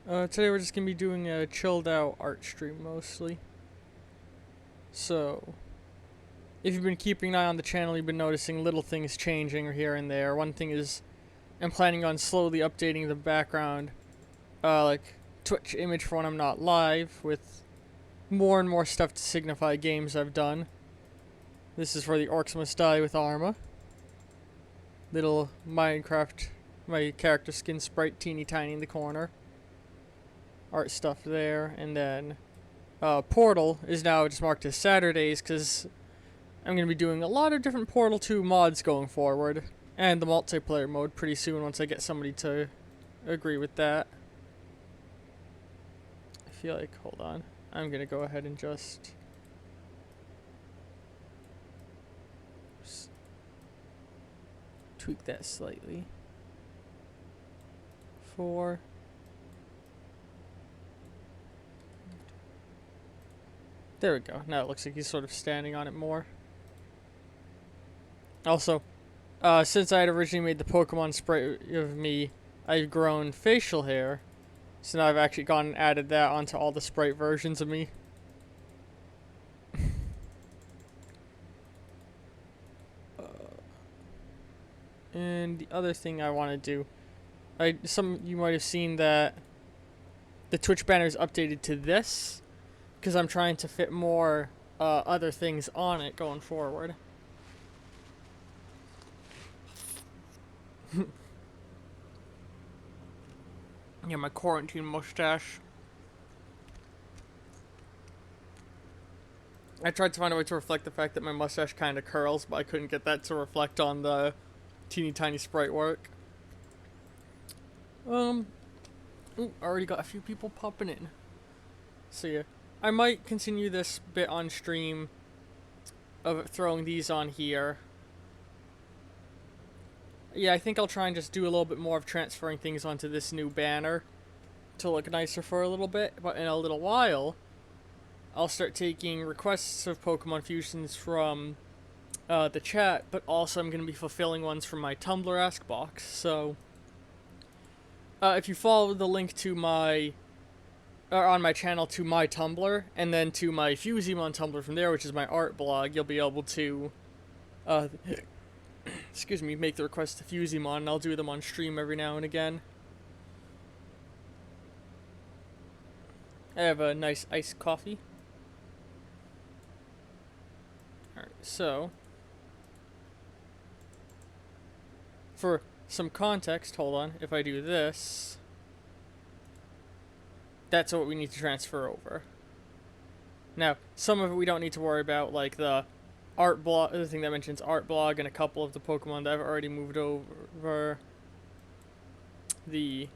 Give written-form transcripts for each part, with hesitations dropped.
Today we're just gonna be doing a chilled out art stream mostly. So, if you've been keeping an eye on the channel, you've been noticing little things changing here and there. One thing is, I'm planning on slowly updating the background, like Twitch image for when I'm not live, with more and more stuff to signify games I've done. This is for the Orcs Must Die with Arma. Little Minecraft, my character skin sprite, teeny tiny in the corner. Art stuff there, and then Portal is now just marked as Saturdays because I'm going to be doing a lot of different Portal 2 mods going forward, and the multiplayer mode pretty soon once I get somebody to agree with that. I feel like, hold on, I'm going to go ahead and just tweak that slightly. 4. There we go. Now it looks like he's sort of standing on it more. Also, since I had originally made the Pokemon sprite of me, I've grown facial hair. So now I've actually gone and added that onto all the sprite versions of me. And the other thing I want to do, you might have seen that the Twitch banner is updated to this, because I'm trying to fit more other things on it going forward. Yeah, my quarantine mustache. I tried to find a way to reflect the fact that my mustache kind of curls, but I couldn't get that to reflect on the teeny tiny sprite work. Ooh, already got a few people popping in. So yeah, I might continue this bit on stream of throwing these on here. Yeah, I think I'll try and just do a little bit more of transferring things onto this new banner to look nicer for a little bit, but in a little while, I'll start taking requests of Pokemon fusions from the chat, but also I'm going to be fulfilling ones from my Tumblr Ask box. So, if you follow the link to my, on my channel to my Tumblr, and then to my Fusimon Tumblr from there, which is my art blog, you'll be able to, excuse me, make the request to Fusimon, and I'll do them on stream every now and again. I have a nice iced coffee. Alright, so, for some context, hold on, if I do this, that's what we need to transfer over. Now, some of it we don't need to worry about, like the art blog, the thing that mentions art blog, and a couple of the Pokemon that I've already moved over. The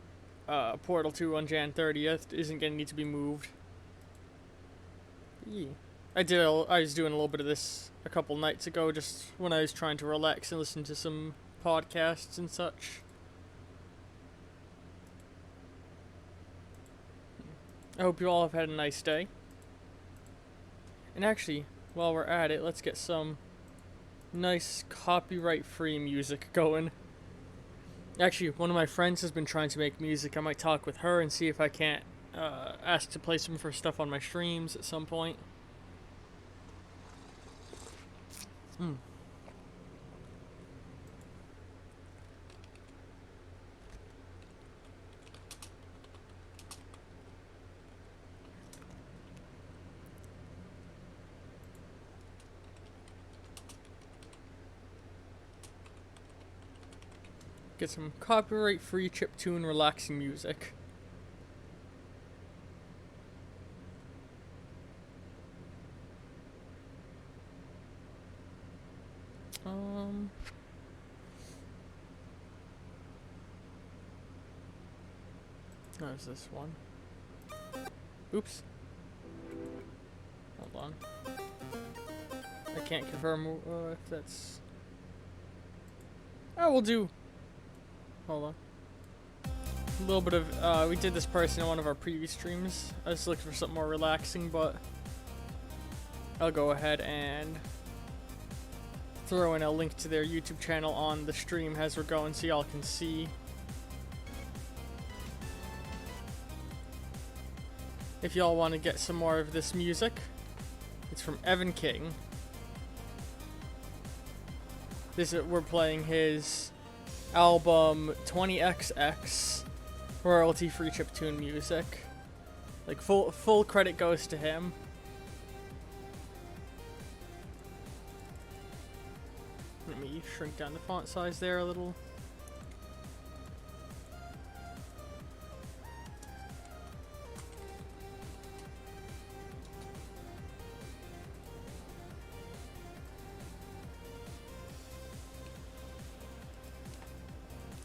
Portal 2 on Jan 30th isn't going to need to be moved. Yeah. I was doing a little bit of this a couple nights ago, just when I was trying to relax and listen to some podcasts and such. I hope you all have had a nice day. And actually, while we're at it, let's get some nice copyright-free music going. Actually, one of my friends has been trying to make music. I might talk with her and see if I can't ask to play some of her stuff on my streams at some point. Get some copyright-free chiptune relaxing music. There's this one. Oops. Hold on. I can't confirm if that's... Oh, we'll do... Hold on. A little bit of, we did this person in one of our previous streams. I was looking for something more relaxing, but I'll go ahead and throw in a link to their YouTube channel on the stream as we're going so y'all can see. if y'all want to get some more of this music. It's from Evan King. We're playing his album 20XX, royalty-free chiptune music. Like full credit goes to him. Let me shrink down the font size there a little.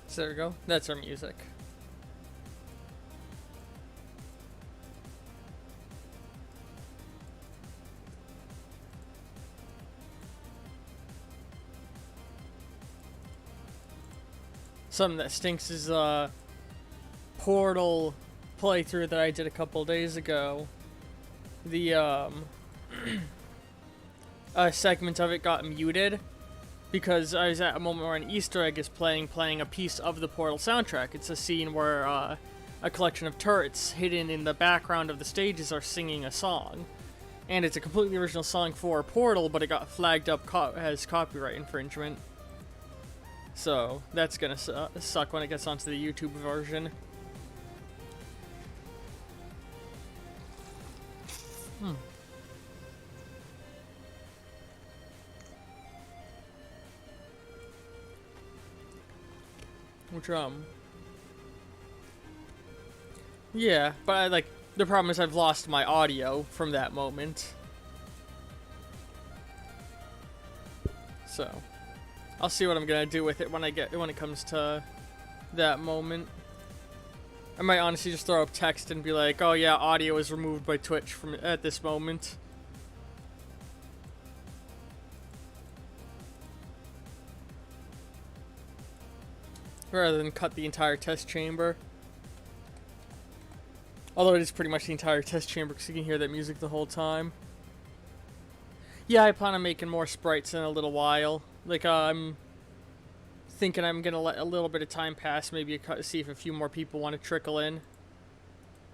So there we go. That's our music. Something that stinks is Portal playthrough that I did a couple days ago. The a segment of it got muted because I was at a moment where an Easter egg is playing a piece of the Portal soundtrack. It's a scene where a collection of turrets hidden in the background of the stages are singing a song. And it's a completely original song for Portal, but it got flagged up as copyright infringement. So that's gonna suck when it gets onto the YouTube version. Which, yeah, but the problem is I've lost my audio from that moment. So, I'll see what I'm gonna do with it when it comes to that moment. I might honestly just throw up text and be like, oh yeah, audio is removed by Twitch at this moment. Rather than cut the entire test chamber. Although it is pretty much the entire test chamber because you can hear that music the whole time. Yeah, I plan on making more sprites in a little while. Like, I'm thinking I'm gonna let a little bit of time pass, maybe see if a few more people want to trickle in.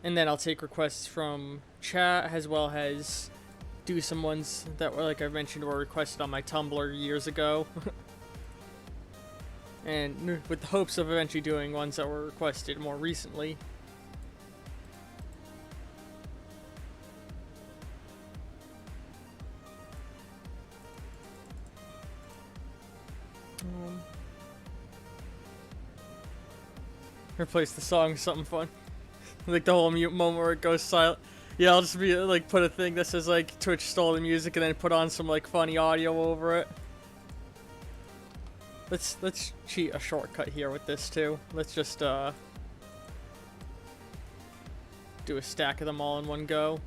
And then I'll take requests from chat, as well as do some ones that were, like I mentioned, were requested on my Tumblr years ago. And with the hopes of eventually doing ones that were requested more recently. Replace the song with something fun. Like the whole mute moment where it goes silent. Yeah, I'll just be like, put a thing that says like Twitch stole the music and then put on some like funny audio over it. Let's cheat a shortcut here with this too. Let's just do a stack of them all in one go.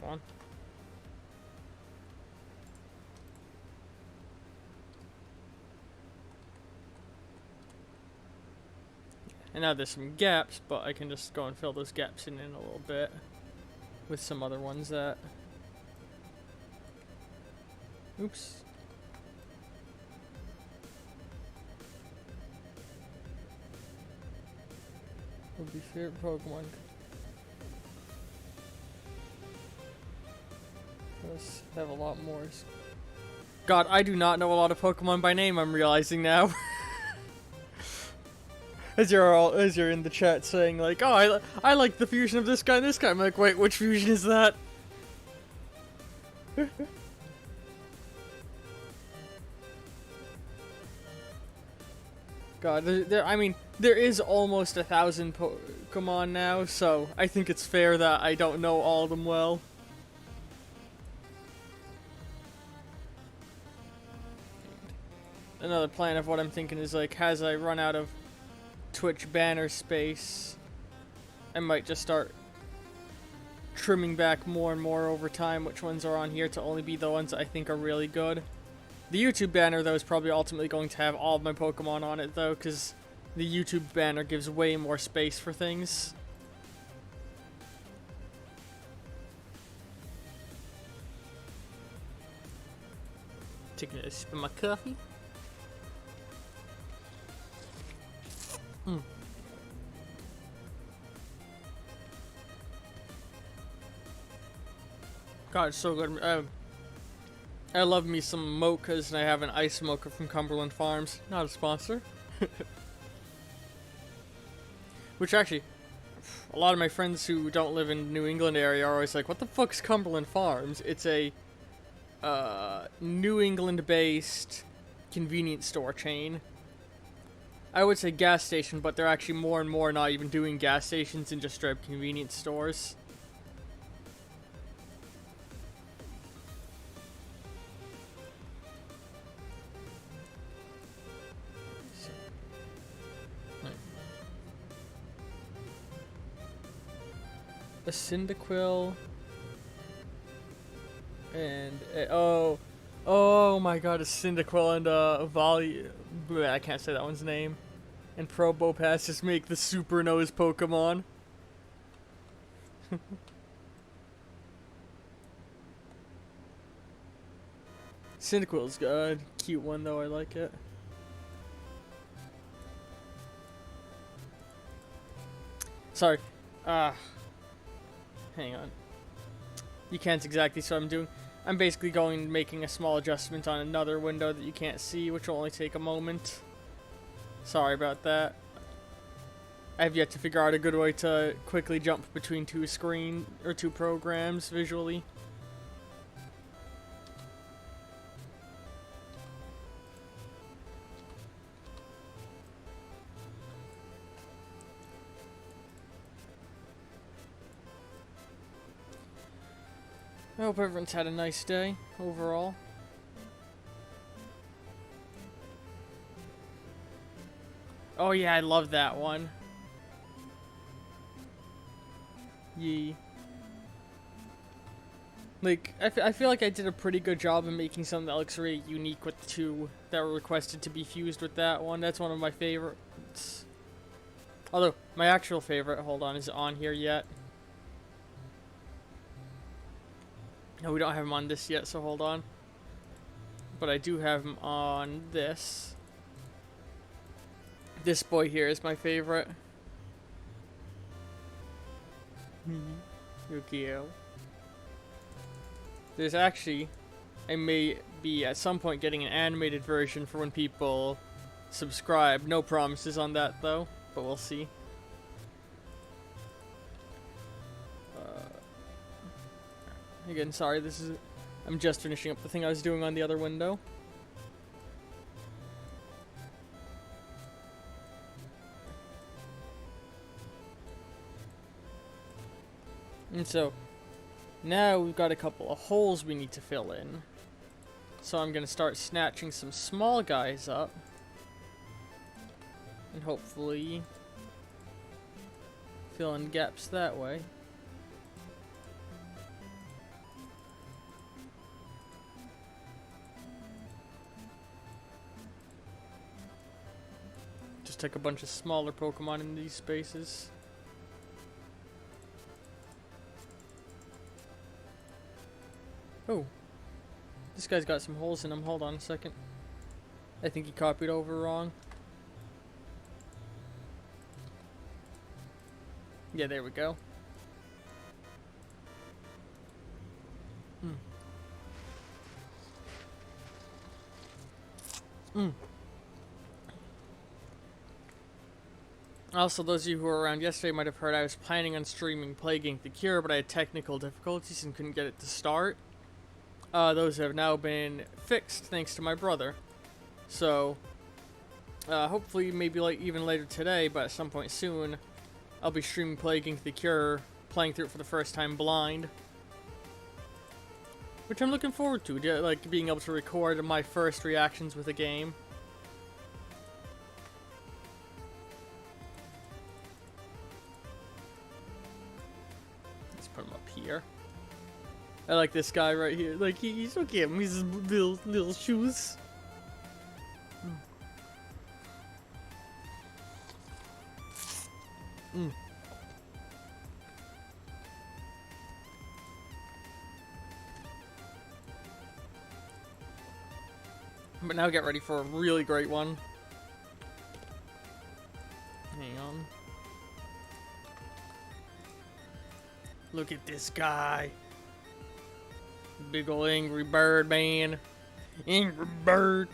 Hold on. And now there's some gaps, but I can just go and fill those gaps in a little bit with some other ones that... Oops. Would be favorite Pokemon. Let's have a lot more. God, I do not know a lot of Pokemon by name, I'm realizing now. As you're in the chat saying like, oh, I like the fusion of this guy and this guy. I'm like, wait, which fusion is that? God, I mean, there is almost 1,000 Pokemon now, so I think it's fair that I don't know all of them well. Another plan of what I'm thinking is like, as I run out of Twitch banner space, I might just start trimming back more and more over time which ones are on here to only be the ones I think are really good. The YouTube banner, though, is probably ultimately going to have all of my Pokemon on it, though, because the YouTube banner gives way more space for things. Taking a sip of my coffee. God, it's so good. I love me some mochas, and I have an ice mocha from Cumberland Farms. Not a sponsor. Which actually, a lot of my friends who don't live in New England area are always like, what the fuck's Cumberland Farms? It's a New England-based convenience store chain. I would say gas station, but they're actually more and more not even doing gas stations and just straight convenience stores. A Cyndaquil and oh my god, a Cyndaquil and I can't say that one's name. And Probopass just make the super nose Pokemon. Cyndaquil's good, cute one though. I like it. Sorry, hang on. You can't exactly see what I'm doing. I'm basically making a small adjustment on another window that you can't see, which will only take a moment. Sorry about that. I have yet to figure out a good way to quickly jump between two programs visually. I hope everyone's had a nice day, overall. Oh yeah, I love that one. Yee. Like, I feel like I did a pretty good job of making something that looks really unique with the two that were requested to be fused with that one. That's one of my favorites. Although, my actual favorite, hold on, is on here yet. No, we don't have him on this yet, so hold on. But I do have him on this. This boy here is my favorite. Yu-Gi-Oh! There's actually, I may be at some point getting an animated version for when people subscribe. No promises on that though, but we'll see. Again, sorry, I'm just finishing up the thing I was doing on the other window. And so, now we've got a couple of holes we need to fill in. So I'm going to start snatching some small guys up. And hopefully fill in gaps that way. Just take a bunch of smaller Pokemon in these spaces. Oh, this guy's got some holes in him. Hold on a second. I think he copied over wrong. Yeah, there we go. Also, those of you who were around yesterday might have heard I was planning on streaming Plague Inc. The Cure, but I had technical difficulties and couldn't get it to start. Those have now been fixed thanks to my brother. So, hopefully maybe even later today, but at some point soon, I'll be streaming Plague Inc. The Cure, playing through it for the first time blind. Which I'm looking forward to, like being able to record my first reactions with a game. Let's put him up here. I like this guy right here. Like, he's okay. He's little shoes. But now get ready for a really great one. Hang on. Look at this guy. Big ol' angry bird, man. Angry bird.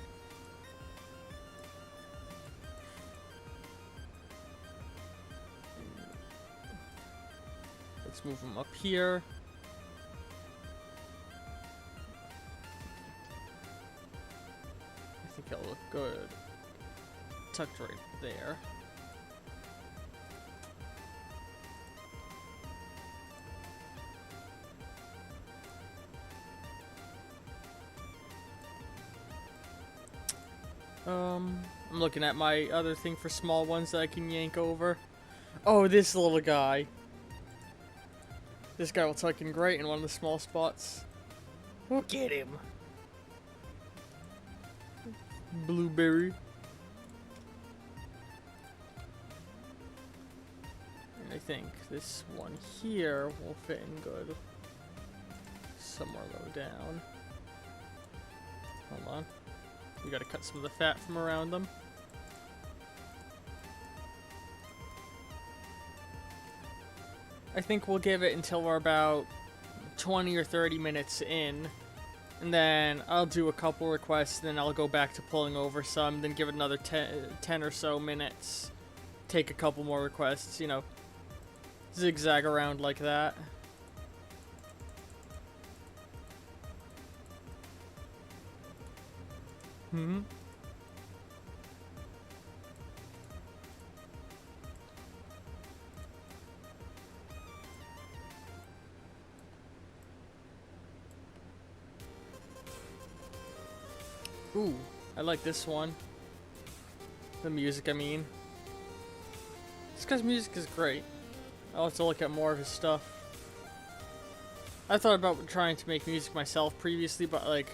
Let's move him up here. I think that'll look good. Tucked right there. I'm looking at my other thing for small ones that I can yank over. Oh, this little guy. This guy will tuck in great in one of the small spots. Look at him. Blueberry. And I think this one here will fit in good. Somewhere low down. Hold on. We gotta cut some of the fat from around them. I think we'll give it until we're about 20 or 30 minutes in. And then I'll do a couple requests, then I'll go back to pulling over some, then give it another 10 or so minutes. Take a couple more requests, you know. Zigzag around like that. Hmm. Ooh, I like this one. The music, I mean. This guy's music is great. I'll have to look at more of his stuff. I thought about trying to make music myself previously, but like,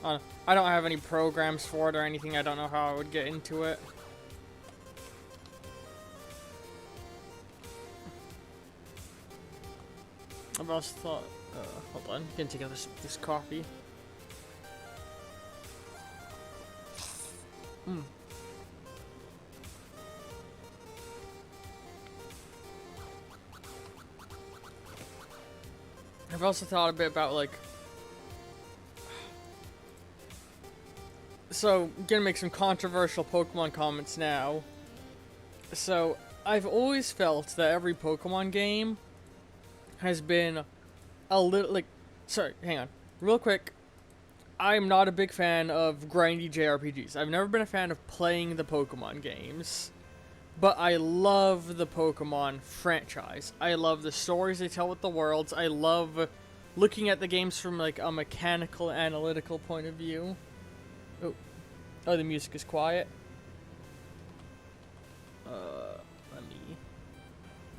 I don't have any programs for it or anything. I don't know how I would get into it. I've also thought, hold on, I'm gonna take out this coffee. I've also thought a bit about like, so I'm gonna make some controversial Pokemon comments now. So I've always felt that every Pokemon game has been a little like, sorry, hang on, real quick. I'm not a big fan of grindy JRPGs. I've never been a fan of playing the Pokemon games. But I love the Pokemon franchise. I love the stories they tell with the worlds. I love looking at the games from like a mechanical, analytical point of view. Oh, the music is quiet. I'll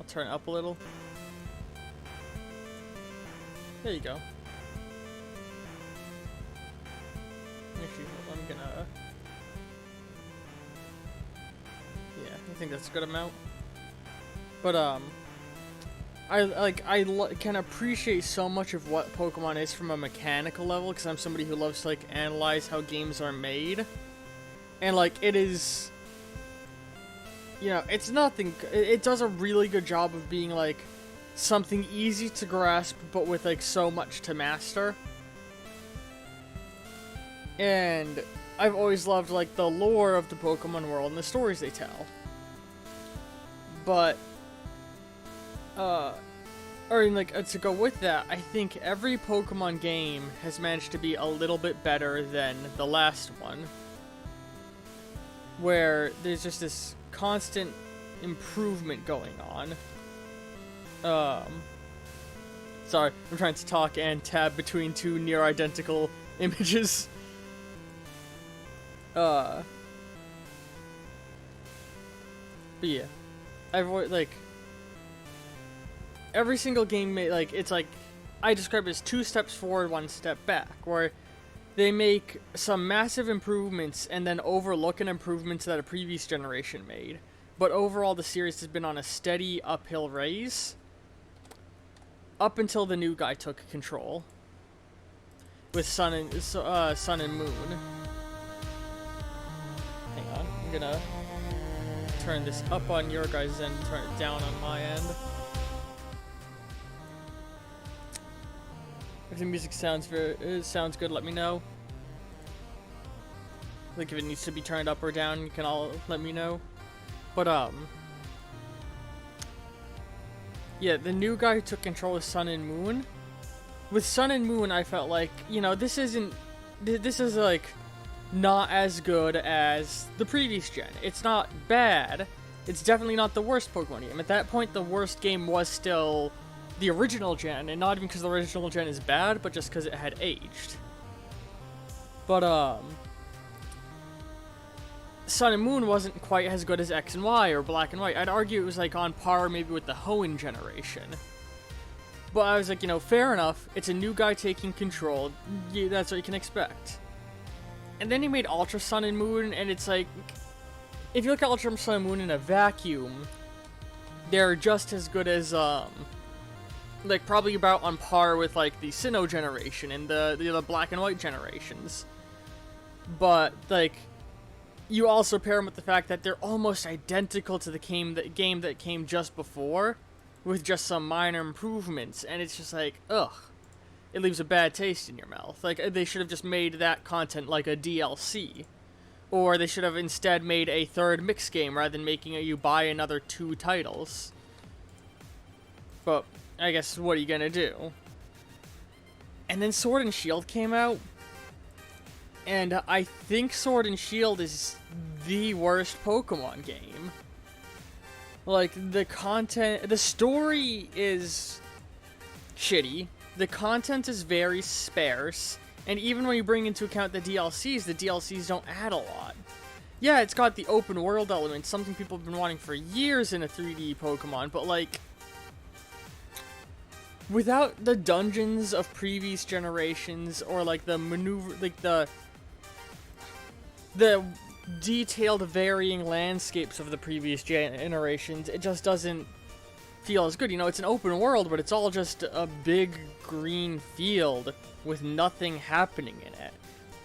turn it up a little. There you go. Actually, I'm gonna... Yeah, I think that's a good amount. But, I can appreciate so much of what Pokemon is from a mechanical level, because I'm somebody who loves to, like, analyze how games are made. And, like, it is... You know, it's nothing... It does a really good job of being, like, something easy to grasp, but with, like, so much to master. And I've always loved, like, the lore of the Pokemon world and the stories they tell. But, or, like, to go with that, I think every Pokemon game has managed to be a little bit better than the last one. Where there's just this constant improvement going on. Sorry, I'm trying to talk and tab between two near identical images. But yeah, I've always, like, every single game it's like, I describe it as 2 steps forward, 1 step back, where they make some massive improvements and then overlook an improvements that a previous generation made. But overall, the series has been on a steady uphill race up until the new guy took control with Sun and Moon. gonna turn this up on your guys' end, turn it down on my end. If the music sounds good, let me know. Like if it needs to be turned up or down, you can all let me know. But yeah, the new guy who took control of Sun and Moon. With Sun and Moon, I felt like, you know, this is like not as good as the previous gen. It's not bad. It's definitely not the worst Pokemon game. At that point, the worst game was still the original gen, and not even because the original gen is bad, but just because it had aged. But Sun and Moon wasn't quite as good as X and Y or Black and White. I'd argue it was like on par maybe with the Hoenn generation. But I was like, you know, fair enough. It's a new guy taking control. Yeah, that's what you can expect. And then he made Ultra Sun and Moon, and it's like, if you look at Ultra Sun and Moon in a vacuum, they're just as good as, like, probably about on par with, like, the Sinnoh generation and the Black and White generations. But, like, you also pair them with the fact that they're almost identical to the game that came just before, with just some minor improvements, and it's just like, ugh. It leaves a bad taste in your mouth. Like, they should have just made that content like a DLC. Or they should have instead made a third mix game rather than making you buy another 2 titles. But, I guess, what are you gonna do? And then Sword and Shield came out, and I think Sword and Shield is the worst Pokemon game. Like, the story is shitty, the content is very sparse, and even when you bring into account the DLCs don't add a lot. Yeah, it's got the open world element, something people have been wanting for years in a 3D Pokemon, but like, without the dungeons of previous generations, or like the maneuver, like the detailed varying landscapes of the previous generations, it just doesn't feel as good. You know, it's an open world, but it's all just a big green field with nothing happening in it.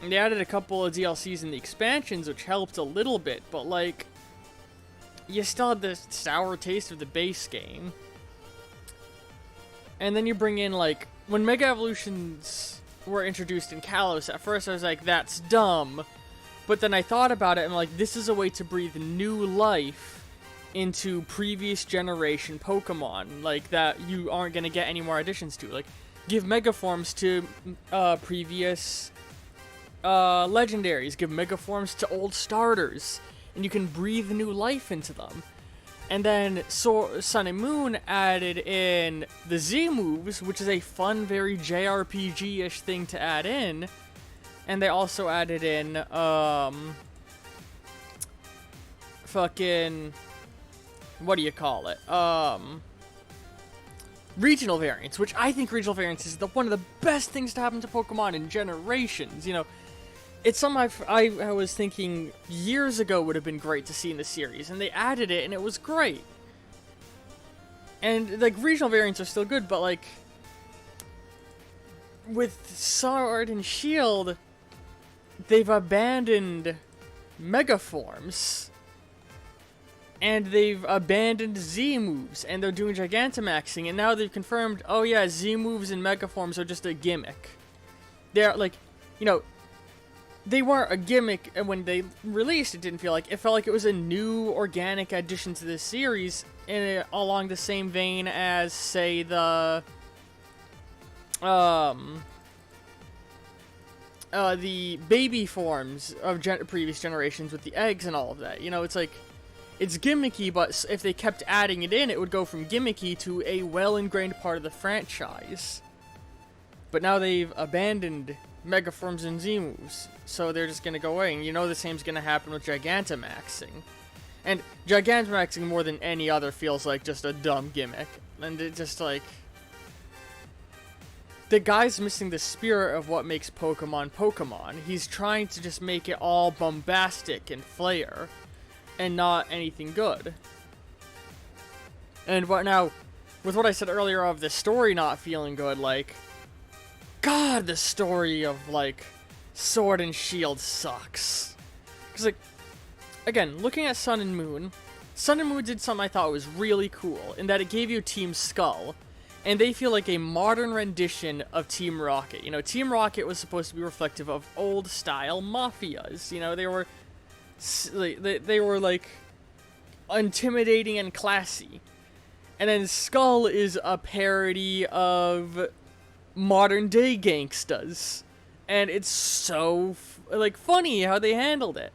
And they added a couple of DLCs in the expansions, which helped a little bit, but like, you still had the sour taste of the base game. And then you bring in, like, when Mega Evolutions were introduced in Kalos, at first I was like, that's dumb. But then I thought about it, and like, this is a way to breathe new life into previous generation Pokemon, like, that you aren't going to get any more additions to. Like, give Megaforms to previous legendaries, give Megaforms to old starters, and you can breathe new life into them. And then Sun and Moon added in the Z moves, which is a fun, very JRPG-ish thing to add in. And they also added in, fucking, what do you call it? Regional variants, which I think regional variants is one of the best things to happen to Pokemon in generations. You know, it's something I was thinking years ago would have been great to see in the series, and they added it, and it was great. And, like, regional variants are still good, but, like, with Sword and Shield, they've abandoned Megaforms, and they've abandoned Z moves, and they're doing Gigantamaxing, and now they've confirmed, oh yeah, Z moves and Megaforms are just a gimmick. They're, like, you know, they weren't a gimmick, and when they released, it didn't feel like, it felt like it was a new organic addition to this series, along the same vein as, say, the baby forms of previous generations with the eggs and all of that. You know, it's like, it's gimmicky, but if they kept adding it in, it would go from gimmicky to a well-ingrained part of the franchise. But now they've abandoned Megaforms and Z moves, so they're just gonna go away, and you know the same's gonna happen with Gigantamaxing. And Gigantamaxing more than any other feels like just a dumb gimmick, and it just like, the guy's missing the spirit of what makes Pokemon Pokemon. He's trying to just make it all bombastic and flair, and not anything good. And what now, with what I said earlier of the story not feeling good, like, God, the story of, like, Sword and Shield sucks. Because, like, again, looking at Sun and Moon did something I thought was really cool, in that it gave you Team Skull, and they feel like a modern rendition of Team Rocket. You know, Team Rocket was supposed to be reflective of old-style mafias. You know, they were like intimidating and classy. And then Skull is a parody of modern-day gangstas. And it's so, like, funny how they handled it.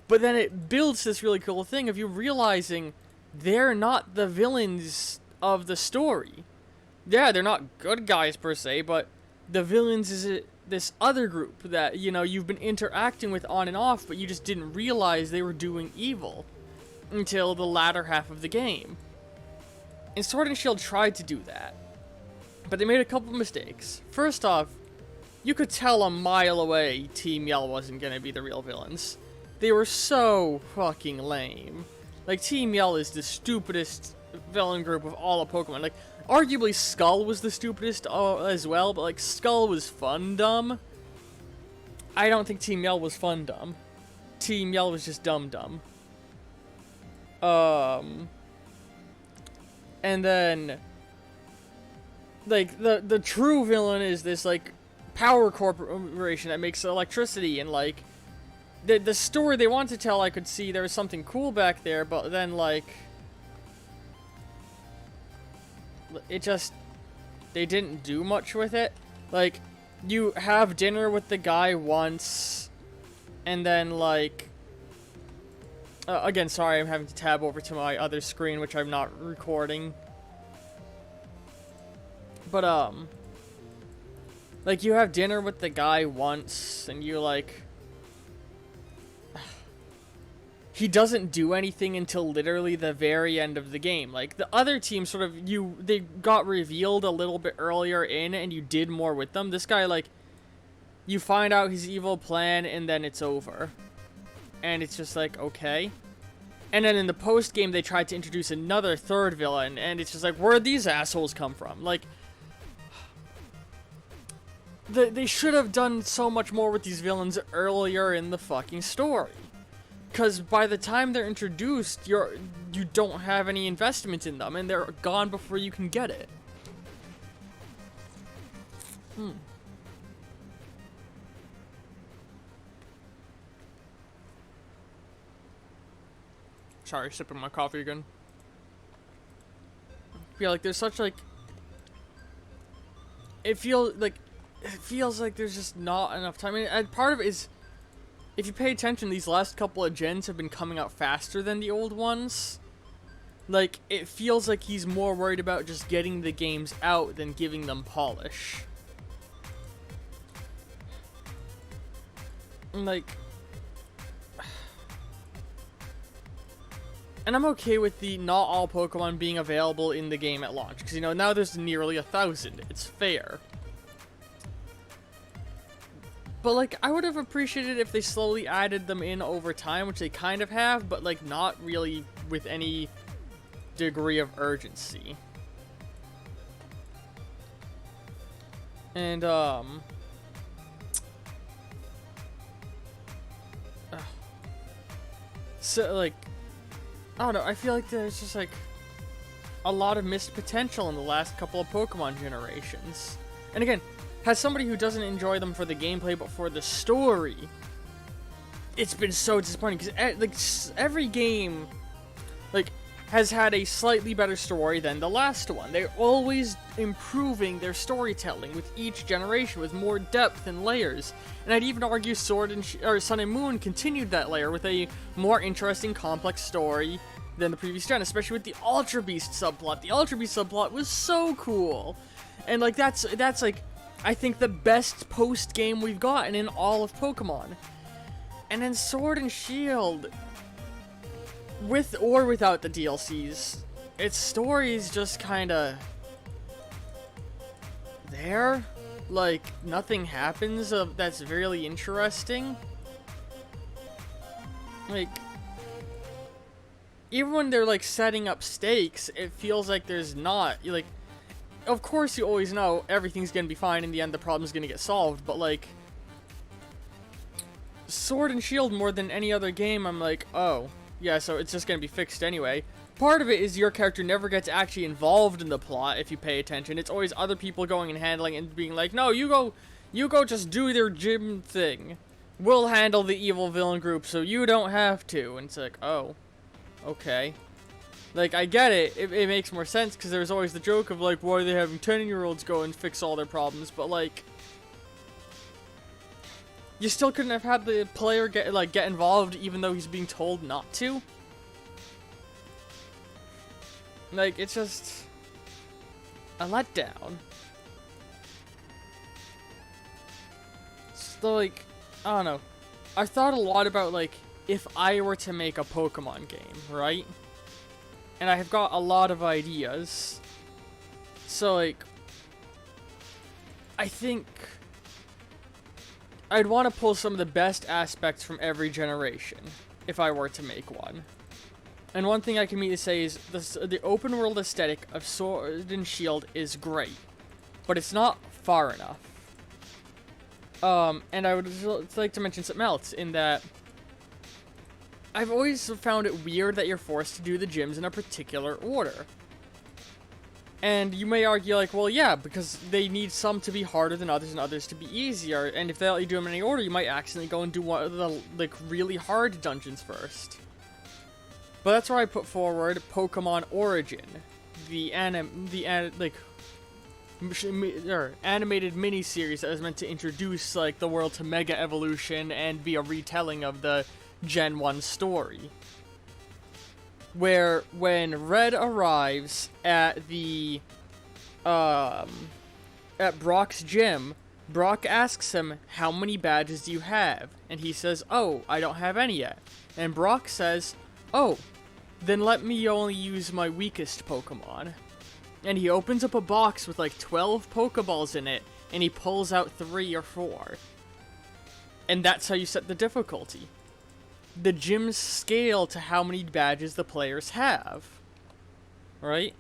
But then it builds this really cool thing of you realizing they're not the villains of the story. Yeah, they're not good guys per se, but the villains is this other group that, you know, you've been interacting with on and off, but you just didn't realize they were doing evil until the latter half of the game. And Sword and Shield tried to do that, but they made a couple mistakes. First off, you could tell a mile away Team Yell wasn't going to be the real villains. They were so fucking lame. Like, Team Yell is the stupidest villain group of all of Pokemon. Like, arguably Skull was the stupidest as well, but, like, Skull was fun dumb. I don't think Team Yell was fun dumb. Team Yell was just dumb dumb. And then, like, the true villain is this, like, power corporation that makes electricity, and, like, the story they want to tell, I could see there was something cool back there, but then, like, it just, they didn't do much with it. Like, you have dinner with the guy once, and then, like, again, sorry, I'm having to tab over to my other screen, which I'm not recording. But, like, you have dinner with the guy once, and you, like, he doesn't do anything until literally the very end of the game. Like, the other team sort of, they got revealed a little bit earlier in, and you did more with them. This guy, like, you find out his evil plan, and then it's over. And it's just like, okay. And then in the post-game, they tried to introduce another third villain, and it's just like, where'd these assholes come from? Like, they should have done so much more with these villains earlier in the fucking story. Because by the time they're introduced, you don't have any investment in them, and they're gone before you can get it. Sorry, sipping my coffee again. Yeah, like, there's such, like, it feels like there's just not enough time. I mean, and part of it is, if you pay attention, these last couple of gens have been coming out faster than the old ones. Like, it feels like he's more worried about just getting the games out than giving them polish. Like, and I'm okay with the not all Pokemon being available in the game at launch, because, you know, now there's nearly 1,000. It's fair. But, like, I would have appreciated if they slowly added them in over time, which they kind of have, but, like, not really with any degree of urgency. And, so, like, I don't know, I feel like there's just, like, a lot of missed potential in the last couple of Pokemon generations. And again, as somebody who doesn't enjoy them for the gameplay, but for the story, it's been so disappointing, because, like, every game, like, has had a slightly better story than the last one. They're always improving their storytelling with each generation, with more depth and layers. And I'd even argue Sun and Moon continued that layer with a more interesting, complex story than the previous gen, especially with the Ultra Beast subplot. The Ultra Beast subplot was so cool. And, like, that's like, I think, the best post-game we've gotten in all of Pokemon. And then Sword and Shield, with or without the DLCs, its story is just kinda there. Like, nothing happens that's really interesting. Like, even when they're, like, setting up stakes, it feels like there's not, like, of course you always know everything's gonna be fine, in the end the problem's gonna get solved, but, like, Sword and Shield more than any other game, I'm like, oh, yeah, so it's just gonna be fixed anyway. Part of it is your character never gets actually involved in the plot if you pay attention. It's always other people going and handling it and being like, no, you go just do their gym thing. We'll handle the evil villain group so you don't have to. And it's like, oh, okay. Like, I get it. It makes more sense because there's always the joke of, like, why are they having 10-year-olds go and fix all their problems? But, like, you still couldn't have had the player get involved even though he's being told not to? Like, it's just a letdown. So, like, I don't know. I've thought a lot about, like, if I were to make a Pokemon game, right? And I have got a lot of ideas. So, like, I think I'd want to pull some of the best aspects from every generation if I were to make one. And one thing I can immediately say is the open world aesthetic of Sword and Shield is great, but it's not far enough. And I would like to mention something else in that I've always found it weird that you're forced to do the gyms in a particular order. And you may argue like, well, yeah, because they need some to be harder than others and others to be easier. And if they let you do them in any order, you might accidentally go and do one of the like really hard dungeons first. But that's where I put forward Pokemon Origin, the animated mini-series that was meant to introduce like the world to Mega Evolution and be a retelling of the Gen 1 story. Where when Red arrives at the at Brock's gym, Brock asks him, how many badges do you have? And he says, oh, I don't have any yet. And Brock says, oh, then let me only use my weakest Pokemon. And he opens up a box with like 12 Pokeballs in it, and he pulls out 3 or 4. And that's how you set the difficulty. The gyms scale to how many badges the players have. Right?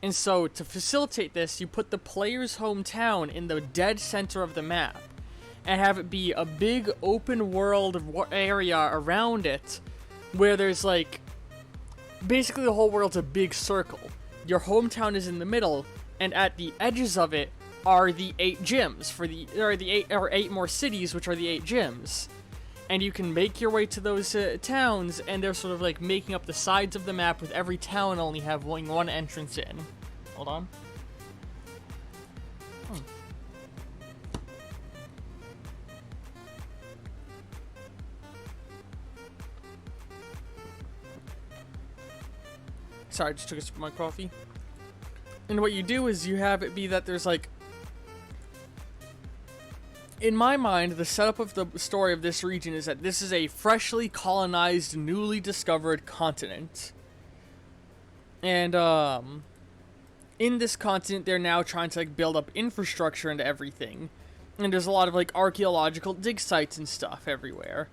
And so, to facilitate this, you put the player's hometown in the dead center of the map, and have it be a big open world area around it, where there's like, basically the whole world's a big circle. Your hometown is in the middle, and at the edges of it are the 8 gyms there are 8 more cities, which are the 8 gyms. And you can make your way to those towns, and they're sort of like making up the sides of the map, with every town only having one entrance in. Hold on. Sorry, I just took a sip of my coffee. And what you do is you have it be that there's like, in my mind, the setup of the story of this region is that this is a freshly colonized, newly discovered continent. And, in this continent, they're now trying to, like, build up infrastructure into everything. And there's a lot of, like, archaeological dig sites and stuff everywhere.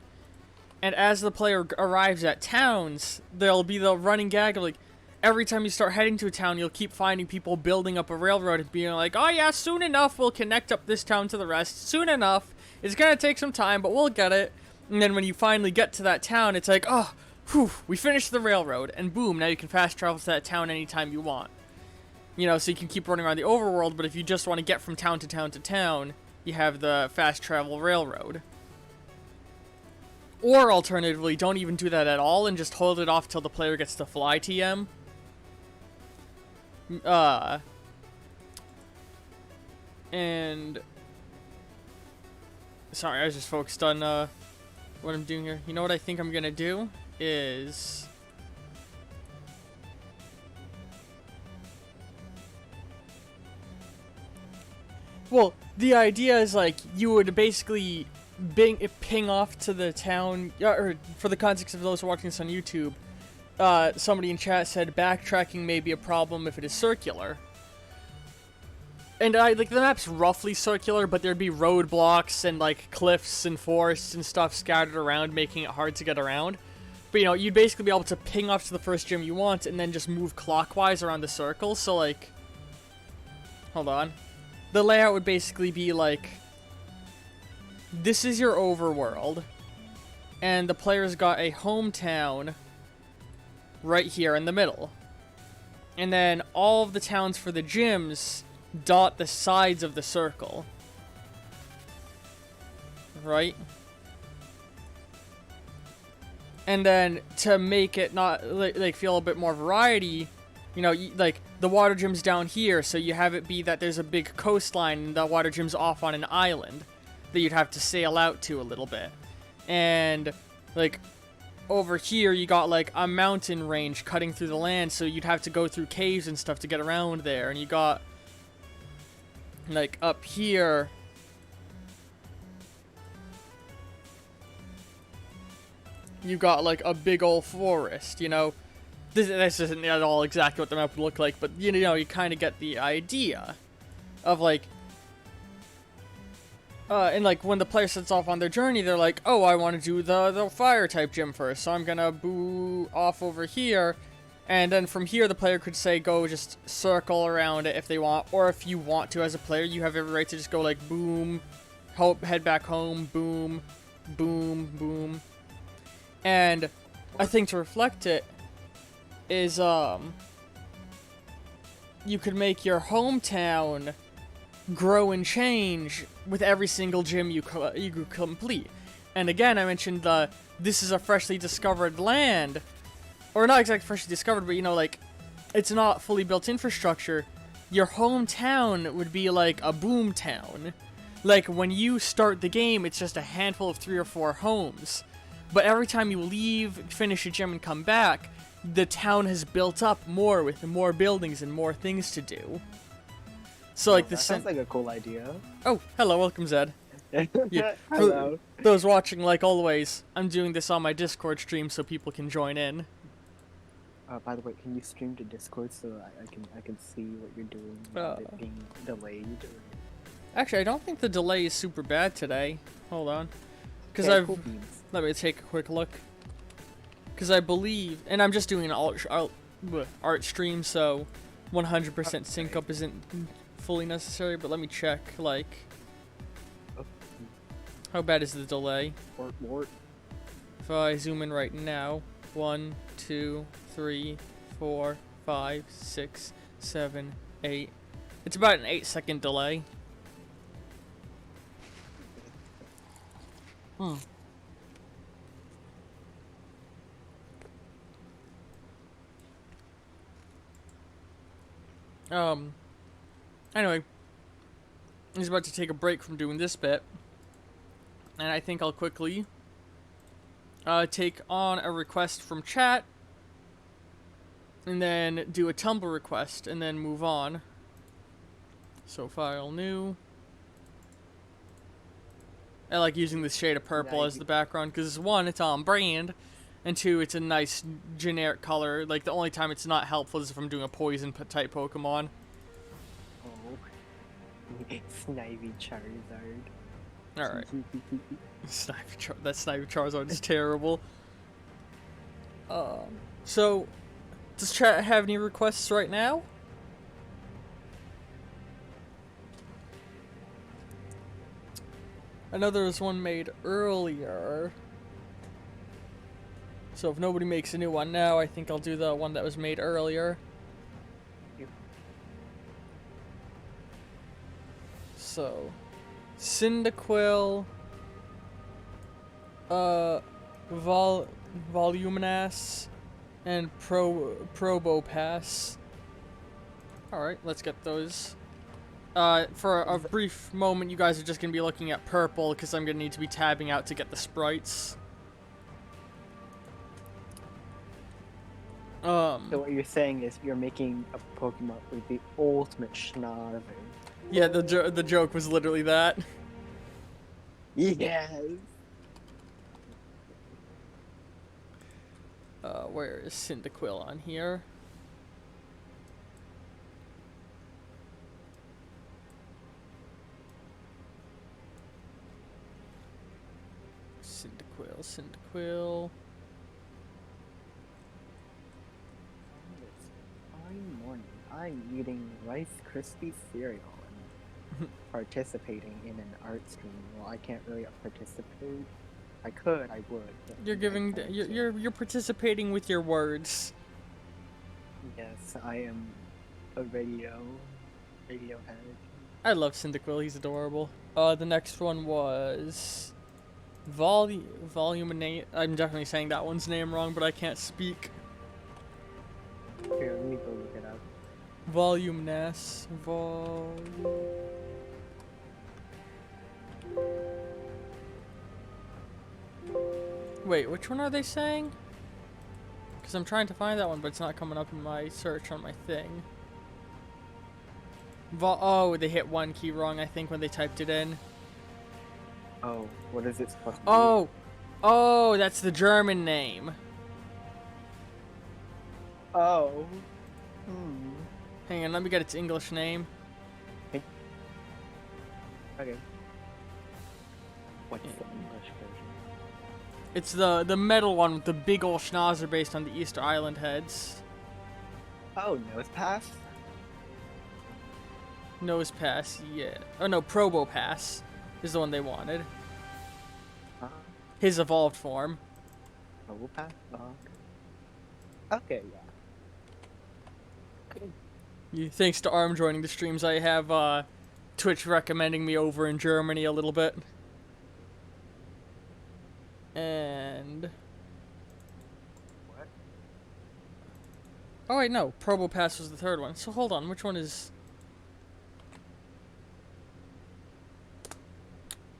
And as the player arrives at towns, there'll be the running gag of, like, every time you start heading to a town, you'll keep finding people building up a railroad and being like, oh yeah, soon enough we'll connect up this town to the rest. Soon enough. It's gonna take some time, but we'll get it. And then when you finally get to that town, it's like, oh, whew, we finished the railroad. And boom, now you can fast travel to that town anytime you want. You know, so you can keep running around the overworld, but if you just want to get from town to town to town, you have the fast travel railroad. Or alternatively, don't even do that at all and just hold it off till the player gets to fly TM. And sorry, I was just focused on what I'm doing here. You know what I think I'm gonna do is well, the idea is like you would basically ping off to the town, or for the context of those watching this on YouTube, somebody in chat said backtracking may be a problem if it is circular. And like the map's roughly circular, but there'd be roadblocks and like cliffs and forests and stuff scattered around, making it hard to get around. But you know, you'd basically be able to ping off to the first gym you want and then just move clockwise around the circle. So like, hold on. The layout would basically be like, this is your overworld. and the players got a hometown right here in the middle. And then all of the towns for the gyms dot the sides of the circle. Right? And then to make it not like feel a bit more variety, you know, like the water gym's down here, so you have it be that there's a big coastline and the water gym's off on an island that you'd have to sail out to a little bit. And like over here you got like a mountain range cutting through the land, so you'd have to go through caves and stuff to get around there. And you got like up here you got like a big old forest, you know. This isn't at all exactly what the map would look like, but you know, you kind of get the idea of like and like when the player sets off on their journey, they're like, oh, I want to do the fire type gym first, so I'm gonna boo off over here. And then from here the player could say go just circle around it if they want, or if you want to as a player, you have every right to just go like boom, head back home, boom, boom, boom. And I think to reflect it is you could make your hometown grow and change with every single gym you complete. And again, I mentioned this is a freshly discovered land, or not exactly freshly discovered, but you know, like it's not fully built infrastructure. Your hometown would be like a boom town. Like when you start the game, it's just a handful of 3 or 4 homes. But every time you leave, finish a gym, and come back, the town has built up more with more buildings and more things to do. So, like, this sounds like a cool idea. Oh, hello, welcome, Zed. Yeah, hello. For those watching, like always, I'm doing this on my Discord stream so people can join in. By the way, can you stream to Discord so I can see what you're doing without it being delayed? Actually, I don't think the delay is super bad today. Hold on. Because cool beans. Let me take a quick look. Because I believe, and I'm just doing an art stream, so 100% sync up isn't fully necessary, but let me check, like, how bad is the delay? Lord. If I zoom in right now, 1, 2, 3, 4, 5, 6, 7, 8. It's about an 8-second delay. Anyway, I was about to take a break from doing this bit, and I think I'll quickly take on a request from chat, and then do a Tumblr request, and then move on. So file new. I like using this shade of purple as the background, because 1, it's on brand, and 2, it's a nice generic color. Like, the only time it's not helpful is if I'm doing a poison type Pokemon. Oh. Snivy Charizard. Alright. That Snivy Charizard is terrible. So, does chat have any requests right now? I know there was one made earlier. So if nobody makes a new one now, I think I'll do the one that was made earlier. Yep. So, Cyndaquil, Voluminous, and Probopass. Alright, let's get those. For a brief moment, you guys are just going to be looking at purple, because I'm going to need to be tabbing out to get the sprites. So what you're saying is you're making a Pokemon with the ultimate Schnauzer. Yeah, the joke was literally that. Yes! Where is Cyndaquil on here? Cyndaquil. It's fine morning. I'm eating Rice Krispie cereal and participating in an art stream. Well, I can't really participate I could, I would. But You're I giving, plan to. you're participating with your words. Yes, I am a radiohead. I love Cyndaquil, he's adorable. The next one was Volume. I'm definitely saying that one's name wrong, but I can't speak. Here, let me go look it up. Voluminous. Wait, which one are they saying? Because I'm trying to find that one, but it's not coming up in my search on my thing. Oh, they hit one key wrong, I think, when they typed it in. Oh, what is it supposed to be? Oh, that's the German name. Oh. Hang on, let me get its English name. Okay. What's the English version? It's the metal one with the big ol' schnauzer based on the Easter Island heads. Oh, Nose Pass? Nose Pass, yeah. Oh no, Probo Pass is the one they wanted. His evolved form. Probo Pass? Oh, okay, yeah. Thanks to Arm joining the streams, I have Twitch recommending me over in Germany a little bit. And... What? Oh wait, no. Probo Pass was the third one. So hold on, which one is...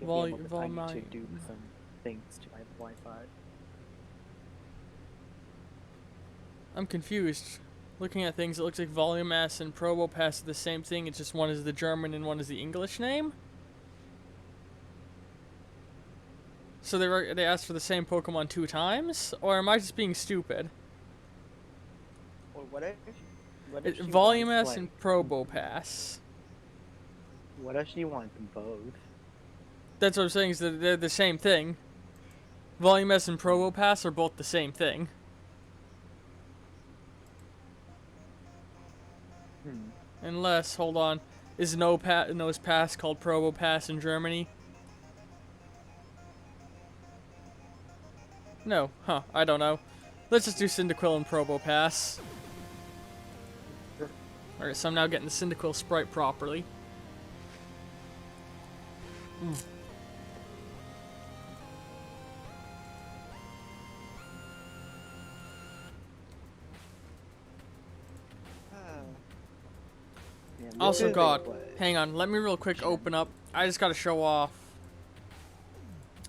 I need to do some things to my Wi-Fi. I'm confused. Looking at things, it looks like Volume Mass and Probo Pass are the same thing. It's just one is the German and one is the English name. So they asked for the same Pokemon 2 times? Or am I just being stupid? Well, what if she Volume wants, S and Probo Pass. What if she wants them both? That's what I'm saying, is that they're the same thing. Volume S and Probo Pass are both the same thing. Unless, hold on, is Nose Pass called Probo Pass in Germany? No, huh, I don't know. Let's just do Cyndaquil and Probo Pass. Alright, so I'm now getting the Cyndaquil sprite properly. Man, Also, God, hang on, let me real quick open up. I just gotta show off.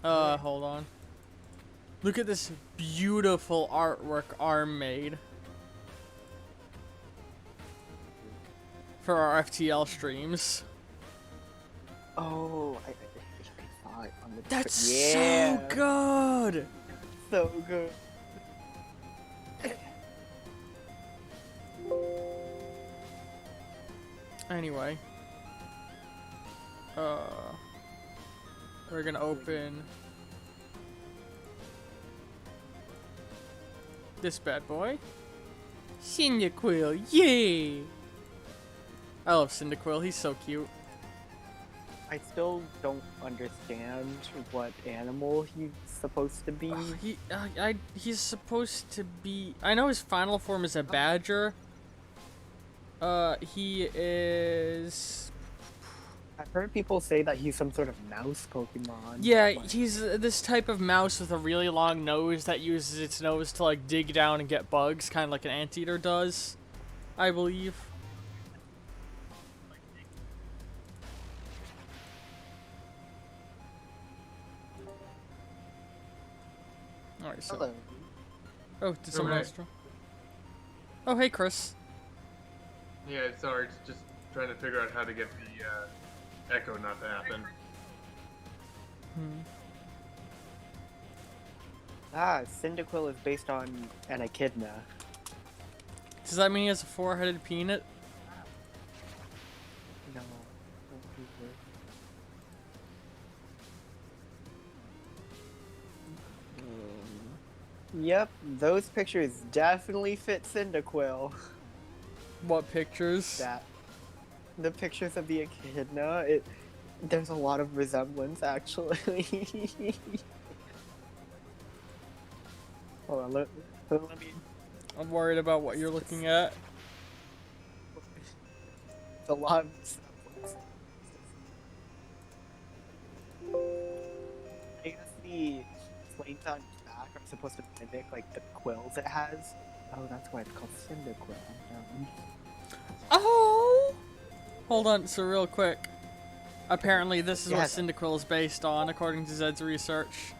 Hold on. Look at this beautiful artwork Arm made for our FTL streams. Oh, I saw it on the. That's so good. So good. Anyway, we're gonna open this bad boy. Cyndaquil, yay! I love Cyndaquil, he's so cute. I still don't understand what animal he's supposed to be. He's supposed to be. I know his final form is a badger. He is. I've heard people say that he's some sort of mouse Pokemon. Yeah, he's this type of mouse with a really long nose that uses its nose to like dig down and get bugs, kind of like an anteater does, I believe. Alright, so. Hello. Oh, did someone else draw? Oh, hey, Chris. Yeah, sorry, just trying to figure out how to get the echo not to happen. Cyndaquil is based on an echidna. Does that mean he has a four-headed peanut? No. Yep, those pictures definitely fit Cyndaquil. What pictures? The pictures of the echidna, there's a lot of resemblance actually. Hold on, let me. I'm worried about what you're looking at. It's a lot of stuff. I guess the flames on its back are supposed to mimic like the quills it has. Oh, that's why it's called Cyndaquil. Oh! Hold on, so real quick. Apparently this is what Yes. Cyndaquil is based on, according to Zed's research.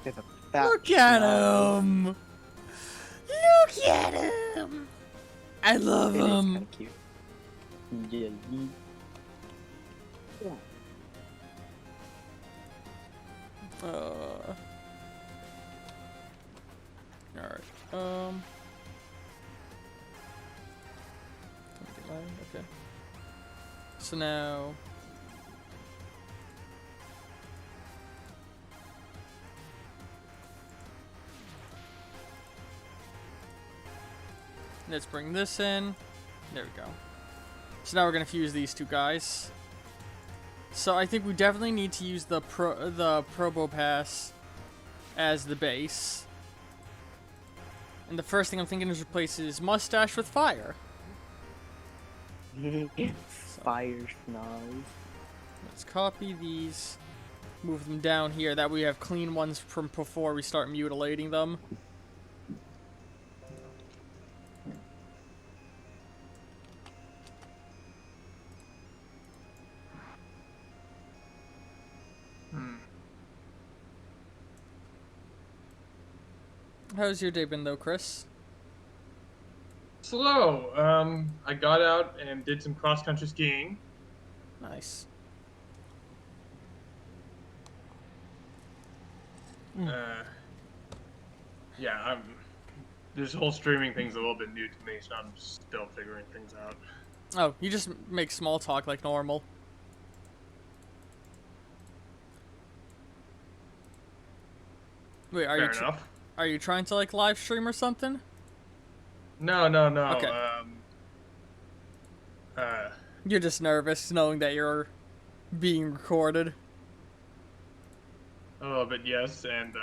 There's a fat Look at snout. him! Look at him! I love It is him! kind of cute. Yeah. Yeah. Alright, okay. So now... let's bring this in. There we go. So now we're gonna fuse these two guys. So I think we definitely need to use the Probopass as the base. And the first thing I'm thinking is replace his mustache with fire. Fire schnoz. Let's copy these, move them down here. That way we have clean ones from before we start mutilating them. How's your day been though, Chris? Slow. I got out and did some cross-country skiing. Nice. Yeah, this whole streaming thing's a little bit new to me, so I'm still figuring things out. Oh, you just make small talk like normal. Wait, Fair enough. Are you trying to like live stream or something? No. Okay. Uh, You're just nervous knowing that you're being recorded. a little bit, yes, and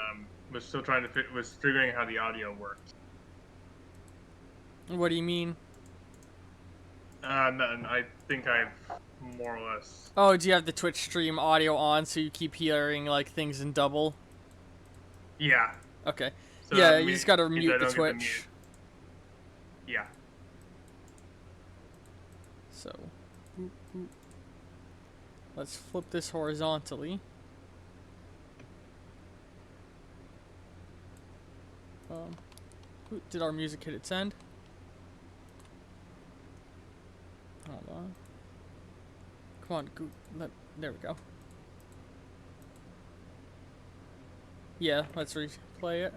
was still trying to was figuring how the audio works. What do you mean? Nothing. I think I've more or less. Oh, do you have the Twitch stream audio on so you keep hearing like things in double? Yeah. Okay. So Yeah, that you means- just gotta means I mute the don't get Twitch. mute. Yeah. So, let's flip this horizontally. Did our music hit its end? Hold on. Come on, there we go. Yeah, let's replay it.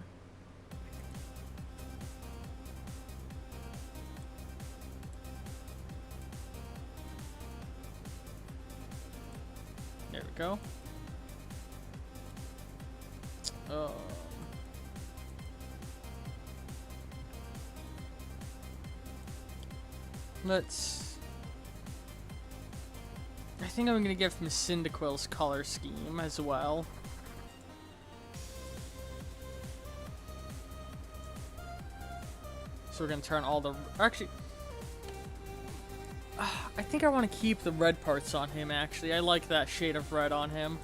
There we go. I think I'm gonna give him Cyndaquil's color scheme as well. So we're gonna turn all the... actually... I think I want to keep the red parts on him, actually. I like that shade of red on him.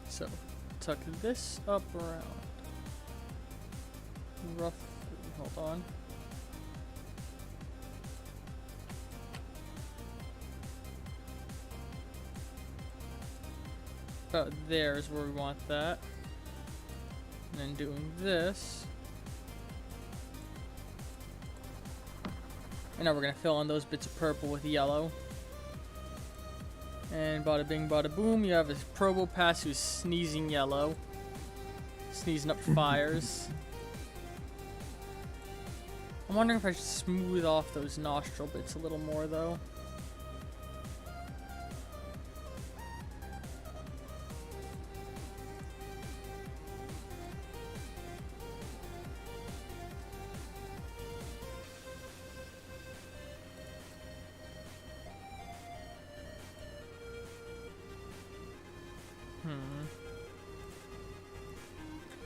So, tuck this up around. Roughly, hold on. About there's where we want that. And then doing this. And now we're gonna fill in those bits of purple with yellow. And bada bing bada boom, you have a Probopass who's sneezing yellow. Sneezing up fires. I'm wondering if I should smooth off those nostril bits a little more though.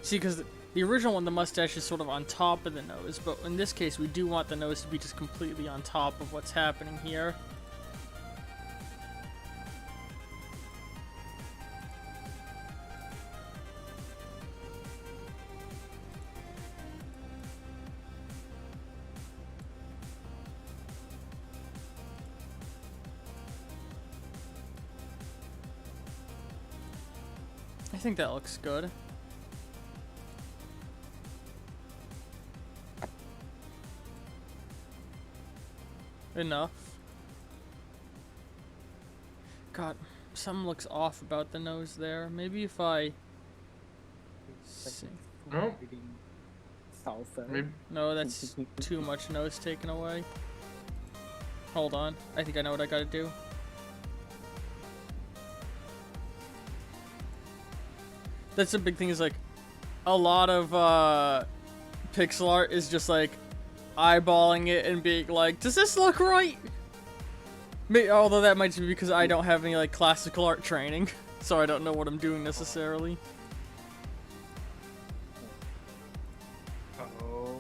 See, because the original one, the mustache is sort of on top of the nose, but in this case, we do want the nose to be just completely on top of what's happening here. I think that looks good. Enough. God, something looks off about the nose there. Maybe if I... Oh. Salsa. Maybe. No, that's too much nose taken away. Hold on. I think I know what I gotta do. That's the big thing, is like a lot of pixel art is just like eyeballing it and being like, does this look right? Although that might be because I don't have any like classical art training, so I don't know what I'm doing necessarily. Oh.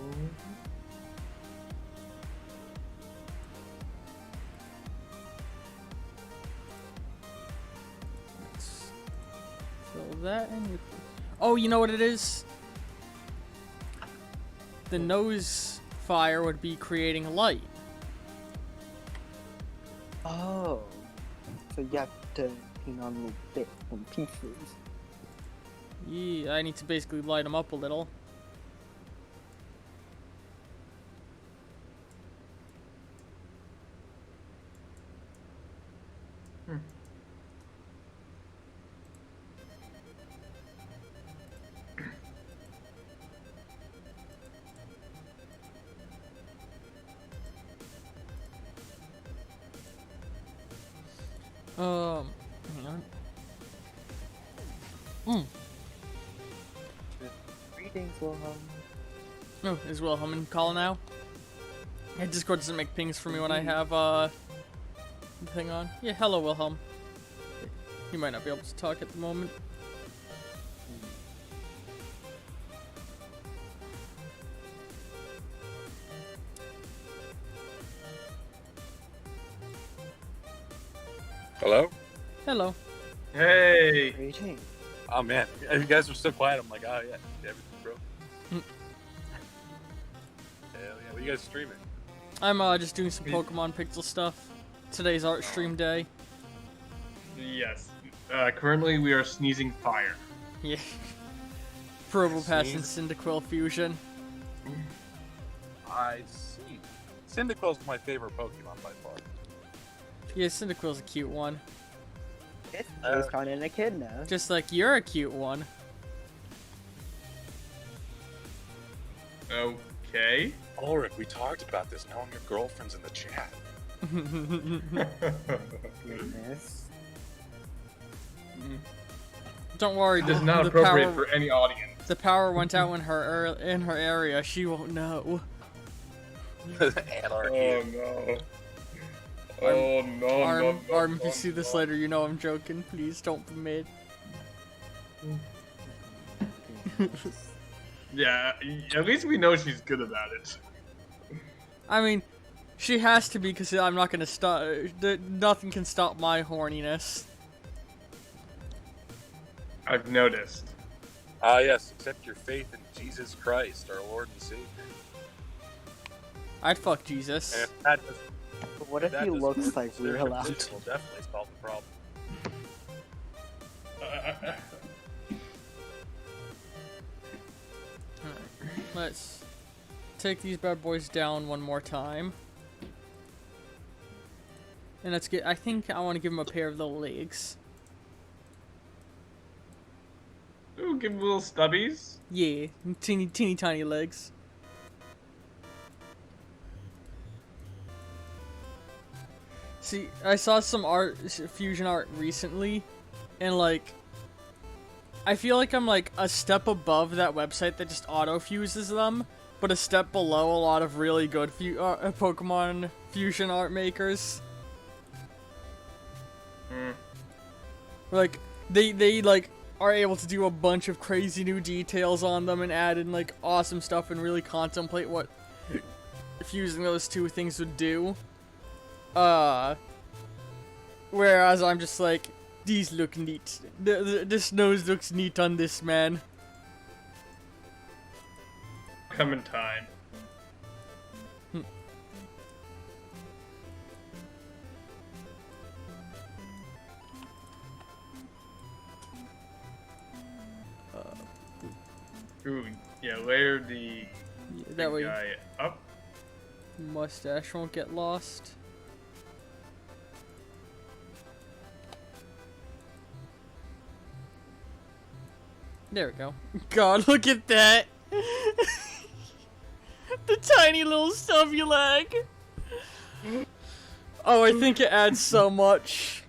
Let's fill that in with... Oh, you know what it is? The nose fire would be creating light. Oh. So you have to hang on little bits and pieces. Yeah, I need to basically light them up a little. Hang on. Greetings, Wilhelm. Oh, is Wilhelm in call now? Yeah, Discord doesn't make pings for me when I have, the thing on. Yeah, hello, Wilhelm. You might not be able to talk at the moment. Hello? Hello. Hey. Greetings. Oh man, you guys were so quiet. I'm like, oh yeah, everything broke. Mm. Hell yeah, what are you guys streaming? I'm, just doing some Pokemon Pixel stuff. Today's art stream day. Yes. Currently, we are sneezing fire. Yeah. Probopass and Sneeze. Cyndaquil fusion. I see. Cyndaquil's my favorite Pokemon by far. Yeah, Cyndaquil's a cute one. It's based on an echidna. Just like you're a cute one. Okay. Ulrich, we talked about this. Knowing your girlfriend's in the chat. Goodness. Don't worry, This is the not appropriate power, for any audience. the power went out in her area. She won't know. Anarchy. Oh no. Oh no, Arm, no, Arm, no, if you see this no. later, you know I'm joking. Please don't be mad. Yeah, at least we know she's good about it. I mean, she has to be, because I'm not gonna stop. Nothing can stop my horniness. I've noticed. Ah yes, accept your faith in Jesus Christ, our Lord and Savior. I'd fuck Jesus. And if that does, But what if he looks like we're allowed It to? will definitely solve the problem. Let's take these bad boys down one more time. And let's get, I think I want to give him a pair of the legs. Ooh, give him little stubbies. Yeah, teeny tiny legs. See, I saw some fusion art recently, and like, I feel like I'm like a step above that website that just auto-fuses them, but a step below a lot of really good Pokemon fusion art makers. Hmm. Like, they like are able to do a bunch of crazy new details on them and add in like awesome stuff and really contemplate what fusing those two things would do. Whereas I'm just like, these look neat. This nose looks neat on this man. Come in time. Ooh, yeah, layer the That way guy up. mustache won't get lost. There we go. God, look at that! The tiny little stuff you like! Oh, I think it adds so much.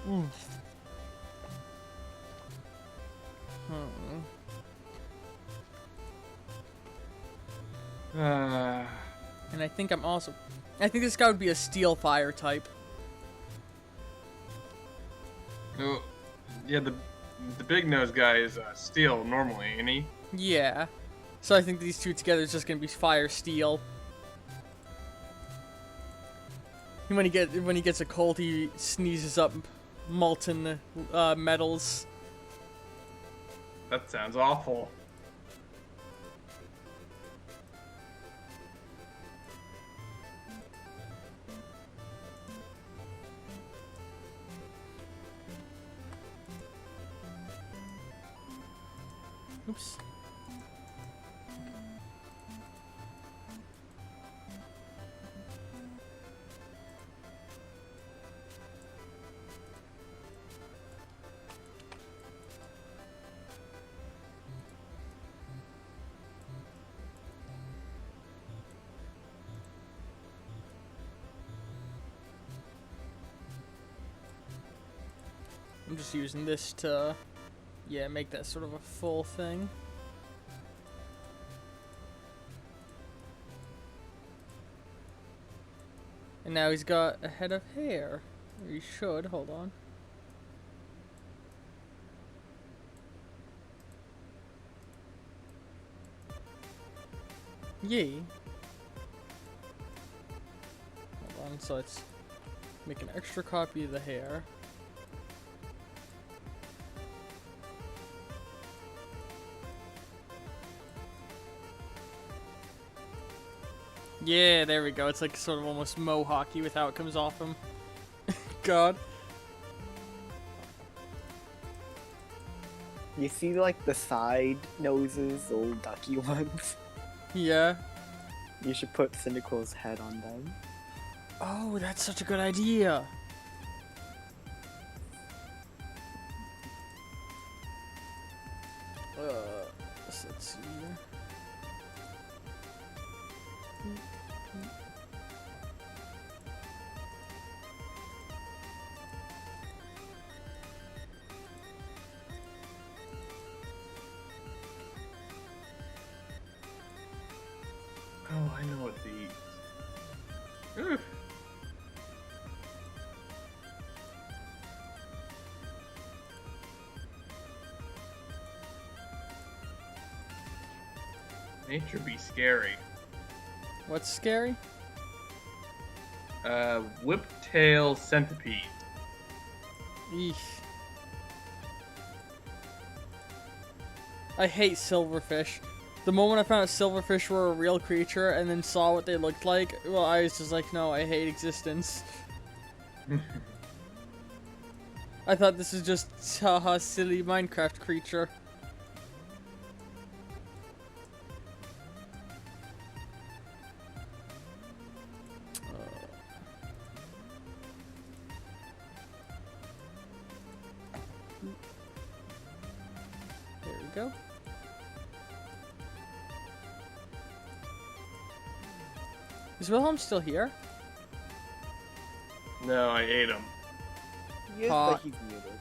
Hmm. And I think I'm also... I think this guy would be a steel fire type. Oh, yeah, the big nose guy is steel normally, isn't he? Yeah. So I think these two together is just gonna be fire steel. And when he gets a cold, he sneezes up molten metals. That sounds awful. Oops. I'm just using this to, yeah, make that sort of a full thing. And now he's got a head of hair. Or he should, hold on. Yay. Hold on, so let's make an extra copy of the hair. Yeah, there we go. It's like sort of almost mohawky with how it comes off him. God. You see, like, the side noses, the old ducky ones? Yeah. You should put Cyndaquil's head on them. Oh, that's such a good idea. So let's see here. Oh, I know what these. Oof. Nature be scary. What's scary? Whiptail centipede. Eesh. I hate silverfish. The moment I found out silverfish were a real creature and then saw what they looked like, well, I was just like, no, I hate existence. I thought this was just haha silly Minecraft creature. There we go. Is Wilhelm still here? No, I ate him. He is, Hot. but he's muted.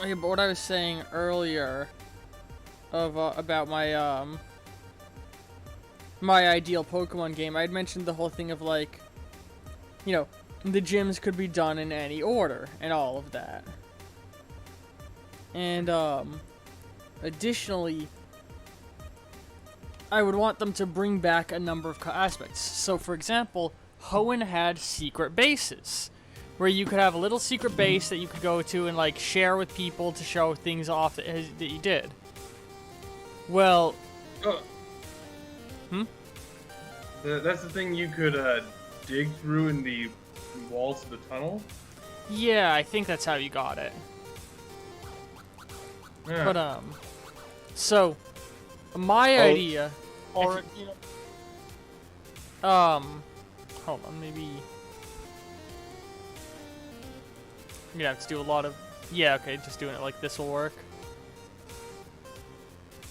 Okay, but what I was saying earlier of about my my ideal Pokemon game, I'd mentioned the whole thing of like, you know, the gyms could be done in any order and all of that. And additionally, I would want them to bring back a number of aspects. So for example, Hoenn had secret bases, where you could have a little secret base that you could go to and like share with people to show things off that you did. Well, That's the thing you could dig through in the walls of the tunnel. yeah, I think that's how you got it. Yeah. But so my idea, Or, you know, hold on, maybe. I'm gonna have to do a lot of. Yeah, okay, just doing it like this will work.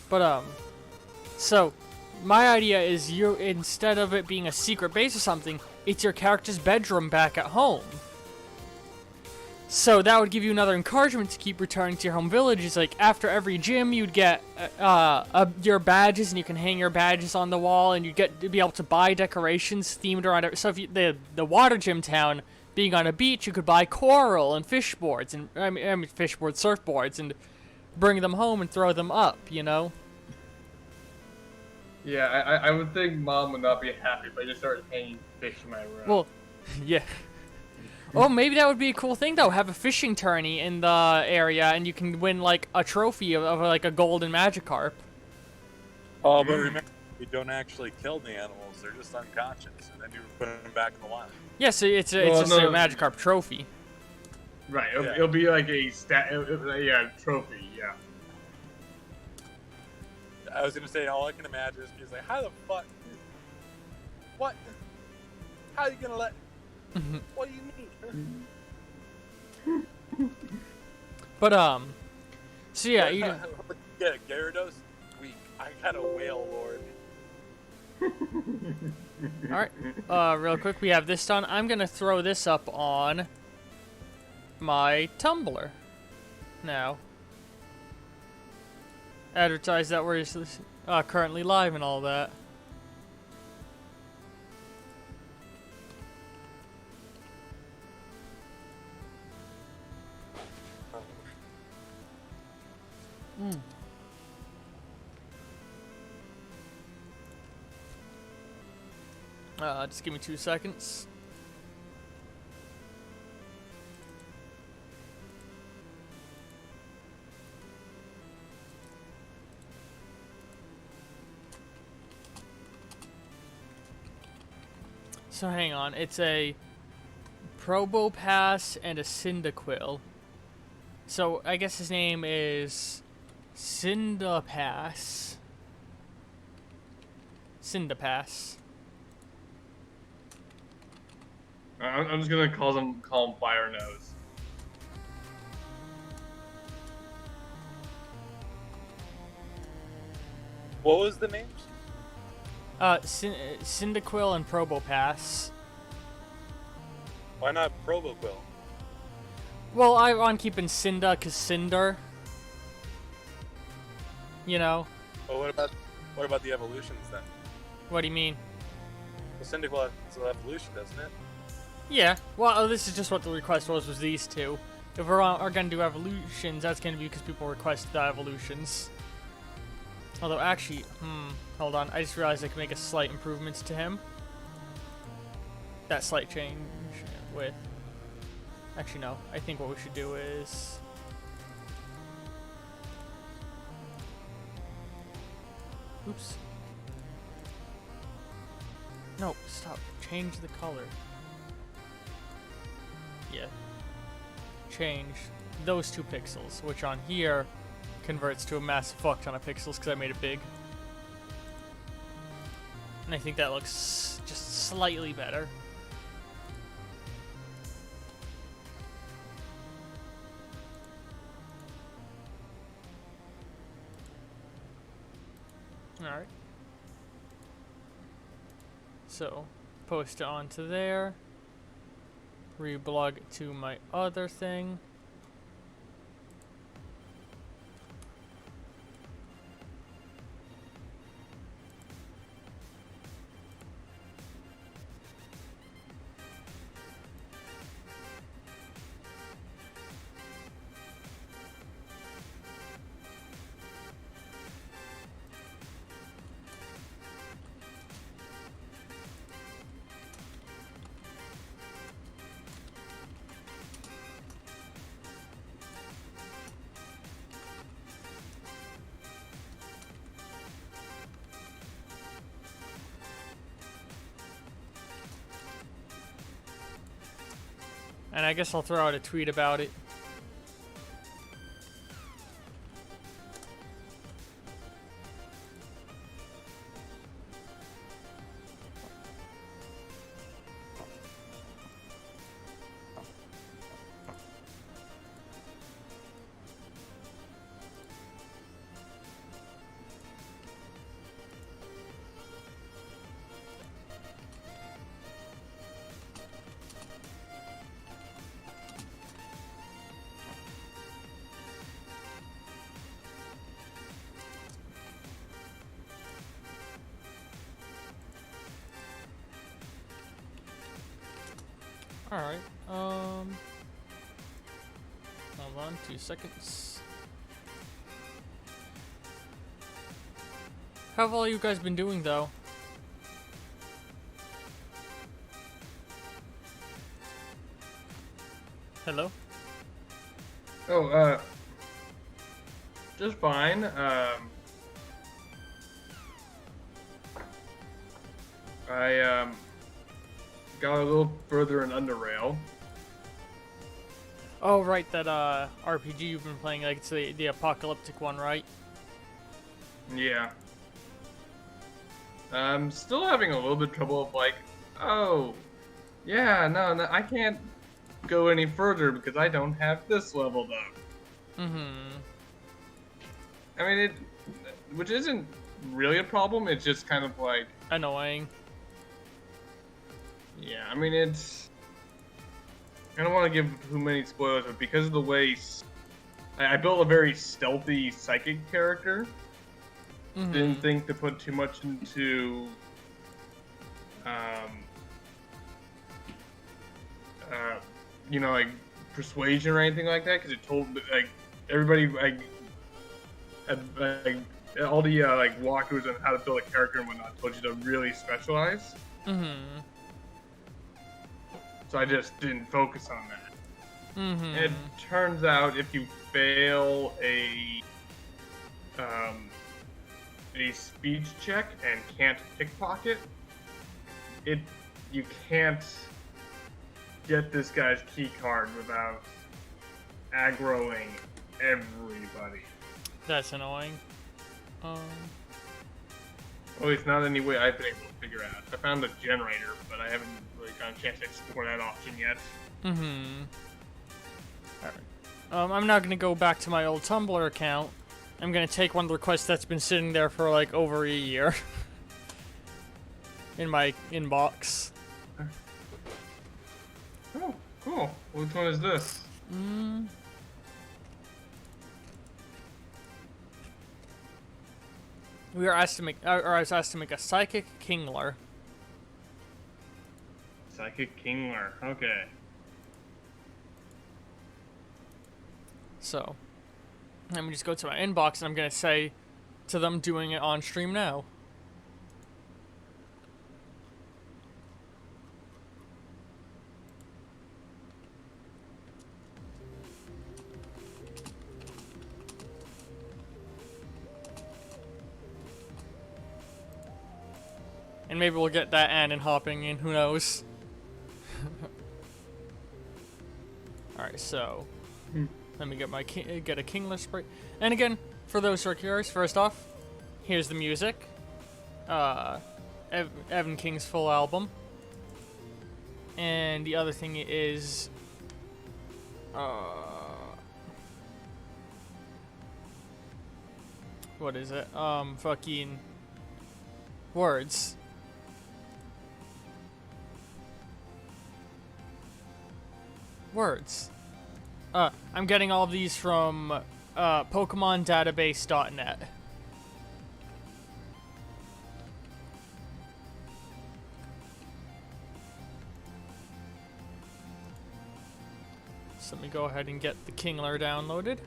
But so my idea is you, instead of it being a secret base or something, it's your character's bedroom back at home. So that would give you another encouragement to keep returning to your home villages. Like after every gym, you'd get your badges, and you can hang your badges on the wall, and you'd get to be able to buy decorations themed around it. So if you, the water gym town being on a beach, you could buy coral and fish boards, and I mean fish boards, surfboards, and bring them home and throw them up. You know. Yeah, I would think Mom would not be happy if I just started hanging fish in my room. Well, yeah. Oh, maybe that would be a cool thing though. Have a fishing tourney in the area, and you can win like a trophy of like a golden Magikarp. Oh, but remember, you don't actually kill the animals; they're just unconscious, and then you put them back in the wild. Yeah, so it's just a Magikarp trophy. Right, Yeah. it'll be like a trophy. Yeah. I was gonna say, all I can imagine is he's like, how the fuck? What? How are you gonna let? What do you mean? But so yeah, you Get a Gyarados? Weak. I got a whale lord. all right. Real quick, we have this done. I'm gonna throw this up on my Tumblr now. Advertise that we're currently live and all that. Just give me 2 seconds. So hang on, it's a Probopass and a Cyndaquil. So I guess his name is Cindapass. Cindapass. I'm just gonna call him Fire Nose. What was the names? Cyndaquil and Probopass. Why not Proboquil? Well, I want keeping Cinda because Cinder. You know? Well, what about the evolutions then? What do you mean? Well, Cyndaquil has an evolution, doesn't it? Yeah. Well, this is just what the request was these two. If are gonna do evolutions, that's gonna be because people request the evolutions. Although, actually, hold on. I just realized I can make a slight improvements to him. That slight change with... Actually, no. I think what we should do is... Oops. No, stop. Change the color. Yeah. Change those 2 pixels, which on here converts to a massive fuck ton of pixels because I made it big. And I think that looks just slightly better. Alright. So, post it onto there. Reblog it to my other thing. And I guess I'll throw out a tweet about it. Alright, hold on, 2 seconds. How have all you guys been doing, though? Hello? Oh, just fine. I got a little further in Underrail. Oh, right, that RPG you've been playing, like it's the apocalyptic one, right? Yeah. I'm still having a little bit of trouble of like, oh, yeah, no, I can't go any further because I don't have this leveled up. Mm-hmm. I mean, which isn't really a problem. It's just kind of like, Annoying. yeah. I mean, I don't want to give too many spoilers, but because of the way I built a very stealthy psychic character, Mm-hmm. didn't think to put too much into you know, like persuasion or anything like that, because it told like everybody like all the like walkthroughs on how to build a character and whatnot told you to really specialize. Mm-hmm. So I just didn't focus on that. Mm-hmm. It turns out if you fail a speech check and can't pickpocket, you can't get this guy's key card without aggroing everybody. That's annoying. At least not any way I've been able to figure out. I found a generator, but I haven't really gotten a chance to explore that option yet. Mm-hmm. Alright. I'm now gonna go back to my old Tumblr account. I'm gonna take one of the requests that's been sitting there for like over a year. In my inbox. Oh, cool. Which one is this? We were asked to make, or I was asked to make a psychic kingler. Psychic Kingler. Okay. So, let me just go to my inbox and I'm gonna say to them doing it on stream now. And maybe we'll get that Annan hopping in, who knows? Alright, so let me get my get a Kingler spray. And again, for those who are curious, first off, here's the music. Evan King's full album. And the other thing is what is it? Fucking words. Words. I'm getting all of these from PokemonDatabase.net. So let me go ahead and get the Kingler downloaded.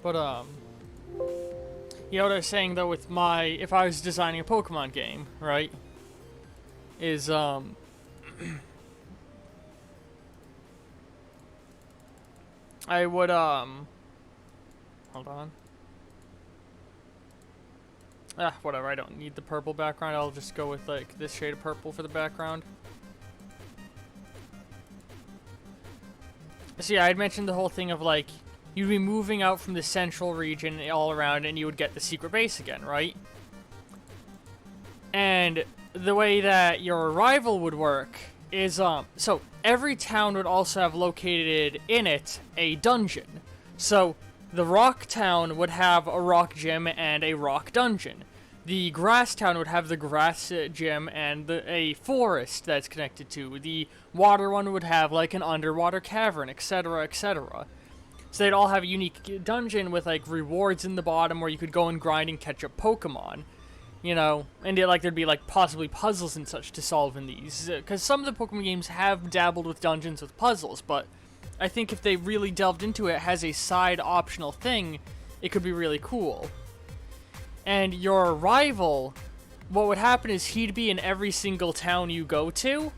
But you know what I was saying though with my, if I was designing a Pokemon game, right, is I would hold on. Whatever, I don't need the purple background. I'll just go with, like, this shade of purple for the background. So yeah, I'd mentioned the whole thing of, like, you'd be moving out from the central region all around and you would get the secret base again, right? And the way that your arrival would work is, so every town would also have located in it a dungeon. So the rock town would have a rock gym and a rock dungeon. The grass town would have the grass gym and a forest that's connected to. The water one would have like an underwater cavern, etc., etc. So they'd all have a unique dungeon with like rewards in the bottom where you could go and grind and catch up Pokemon. You know, and there'd be like possibly puzzles and such to solve in these. Because some of the Pokemon games have dabbled with dungeons with puzzles, but I think if they really delved into it as a side optional thing, it could be really cool. And your rival, what would happen is he'd be in every single town you go to.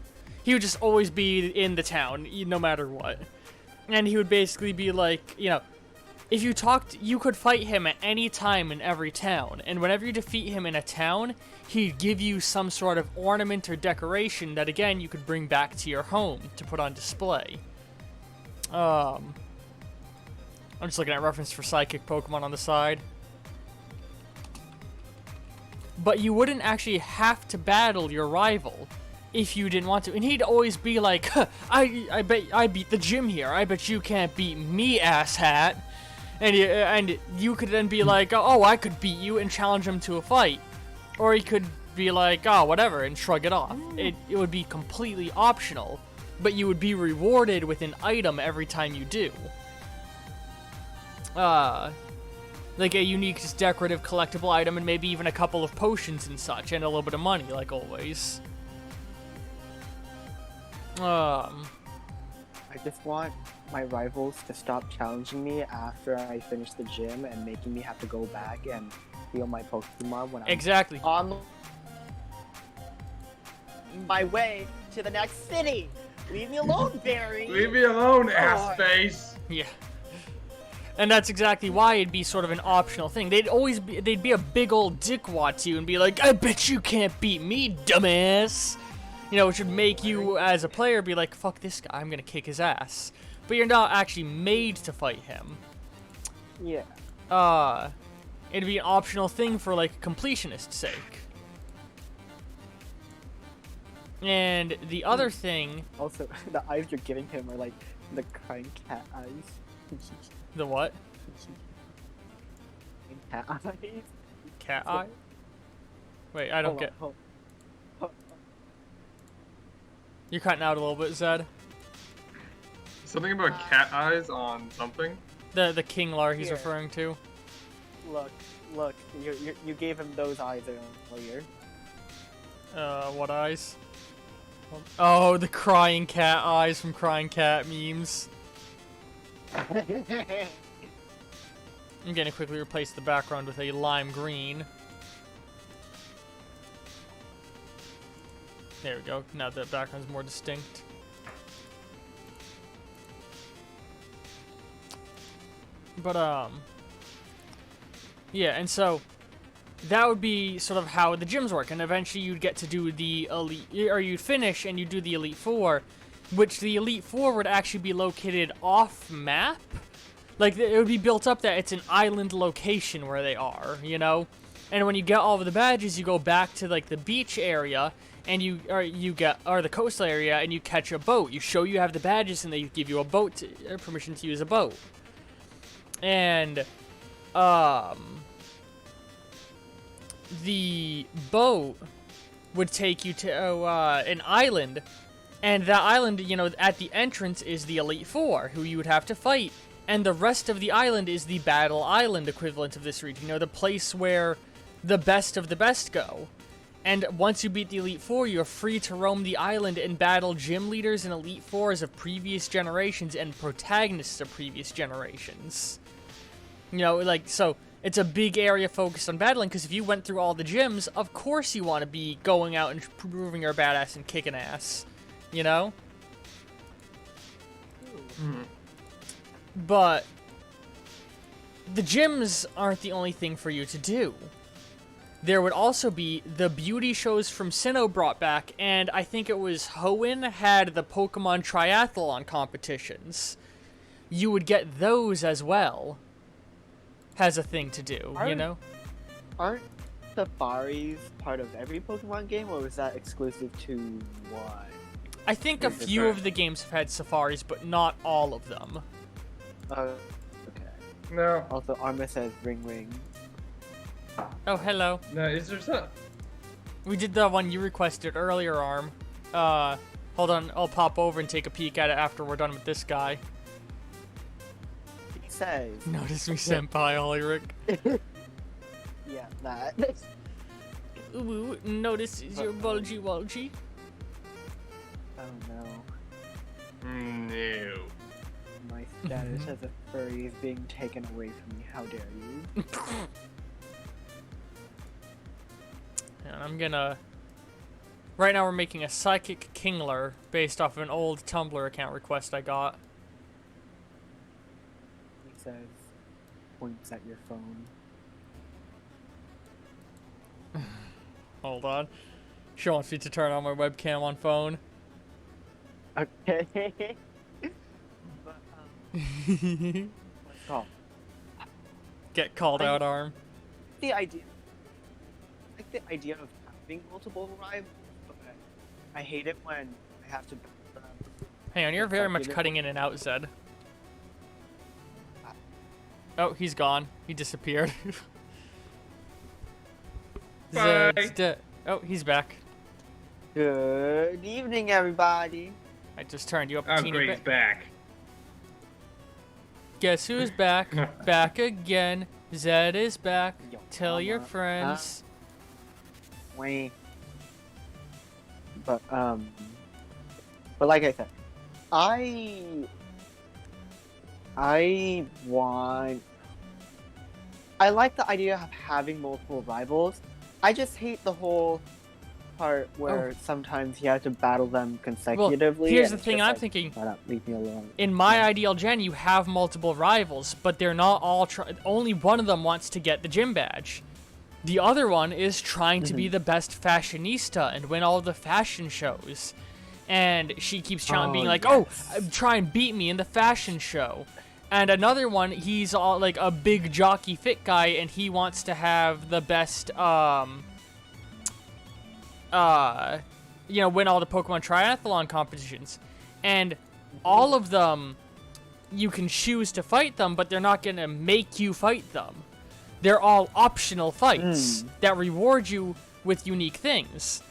He would just always be in the town, no matter what. And he would basically be like, you know, if you talked, you could fight him at any time in every town. And whenever you defeat him in a town, he'd give you some sort of ornament or decoration that, again, you could bring back to your home to put on display. I'm just looking at reference for Psychic Pokemon on the side. But you wouldn't actually have to battle your rival if you didn't want to. And he'd always be like, huh, I bet I beat the gym here. I bet you can't beat me, asshat. And you could then be like, oh, I could beat you and challenge him to a fight. Or he could be like, oh, whatever, and shrug it off. It would be completely optional, but you would be rewarded with an item every time you do. Like a unique, just decorative, collectible item, and maybe even a couple of potions and such, and a little bit of money, like always. I just want my rivals to stop challenging me after I finish the gym and making me have to go back and heal my Pokemon when I'm Exactly. on my way to the next city. Leave me alone, Barry. Leave me alone, ass face. Yeah. And that's exactly why it'd be sort of an optional thing. They'd be a big old dickwad to you and be like, I bet you can't beat me, dumbass. You know, which would make you, as a player, be like, fuck this guy, I'm gonna kick his ass. But you're not actually made to fight him. Yeah. It'd be an optional thing for, like, completionist's sake. And the other thing... Also, the eyes you're giving him are like the crying cat eyes. The what? Cat eyes. Cat eye? Wait, I don't Hold get... on, hold- You're cutting out a little bit, Zed. Something about cat eyes on something? The Kingler he's Here. referring to. Look, you gave him those eyes earlier. What eyes? Oh, the crying cat eyes from crying cat memes. I'm gonna quickly replace the background with a lime green. There we go. Now the background's more distinct. But, yeah, and so that would be sort of how the gyms work, and eventually you'd get to do the Elite, or you'd finish and you'd do the Elite Four, which the Elite Four would actually be located off-map. Like, it would be built up that it's an island location where they are, you know? And when you get all of the badges, you go back to, like, the beach area, and or the coastal area, and you catch a boat. You show you have the badges, and they give you a boat, permission to use a boat. And, the boat would take you to an island, and that island, you know, at the entrance is the Elite Four, who you would have to fight, and the rest of the island is the Battle Island equivalent of this region, you know, the place where the best of the best go. And once you beat the Elite Four, you're free to roam the island and battle gym leaders and Elite Fours of previous generations and protagonists of previous generations. You know, like, so it's a big area focused on battling, because if you went through all the gyms, of course you want to be going out and proving you're a badass and kicking ass, you know? But the gyms aren't the only thing for you to do. there would also be the beauty shows from Sinnoh brought back, and I think it was Hoenn had the Pokemon Triathlon competitions. You would get those as well. Has a thing to do, you know? Aren't safaris part of every Pokemon game, or was that exclusive to one? I think a few of the games have had safaris, but not all of them. Okay. No. Also, Arma says ring ring. Oh, hello. No, is there some? We did the one you requested earlier, Arm. Hold on, I'll pop over and take a peek at it after we're done with this guy. He says. Notice me, senpai, Ulrich. Yeah, that. Ooh, notices your bulgy wulgy. Oh no. No. My status as a furry is being taken away from me. How dare you? And I'm gonna... Right now we're making a Psychic Kingler based off of an old Tumblr account request I got. He says, points at your phone. Hold on. She wants me to turn on my webcam on phone. Okay. But, what's called? Get called out, Arm. The idea. I like the idea of having multiple rivals, but I hate it when I have to. Hang on, you're very much cutting in and out, Zed. Oh, he's gone. He disappeared. Bye. Zed's dead. Oh, he's back. Good evening, everybody. I just turned you up a Oh, teeny great, bit. he's back. Guess who's back? Back again. Zed is back. Yo, Tell your mama. friends. Wait. But like I said, I like the idea of having multiple rivals. I just hate the whole part where sometimes you have to battle them consecutively. Here's and the thing it's just I'm like, thinking. shut up, leave me alone. In my ideal gen, you have multiple rivals, but they're not all. Only one of them wants to get the gym badge. The other one is trying to be the best fashionista and win all the fashion shows. And she keeps being like, "Oh, try and beat me in the fashion show." And another one, he's all like a big jockey fit guy, and he wants to have the best, win all the Pokemon Triathlon competitions. And all of them, you can choose to fight them, but they're not going to make you fight them. They're all optional fights that reward you with unique things.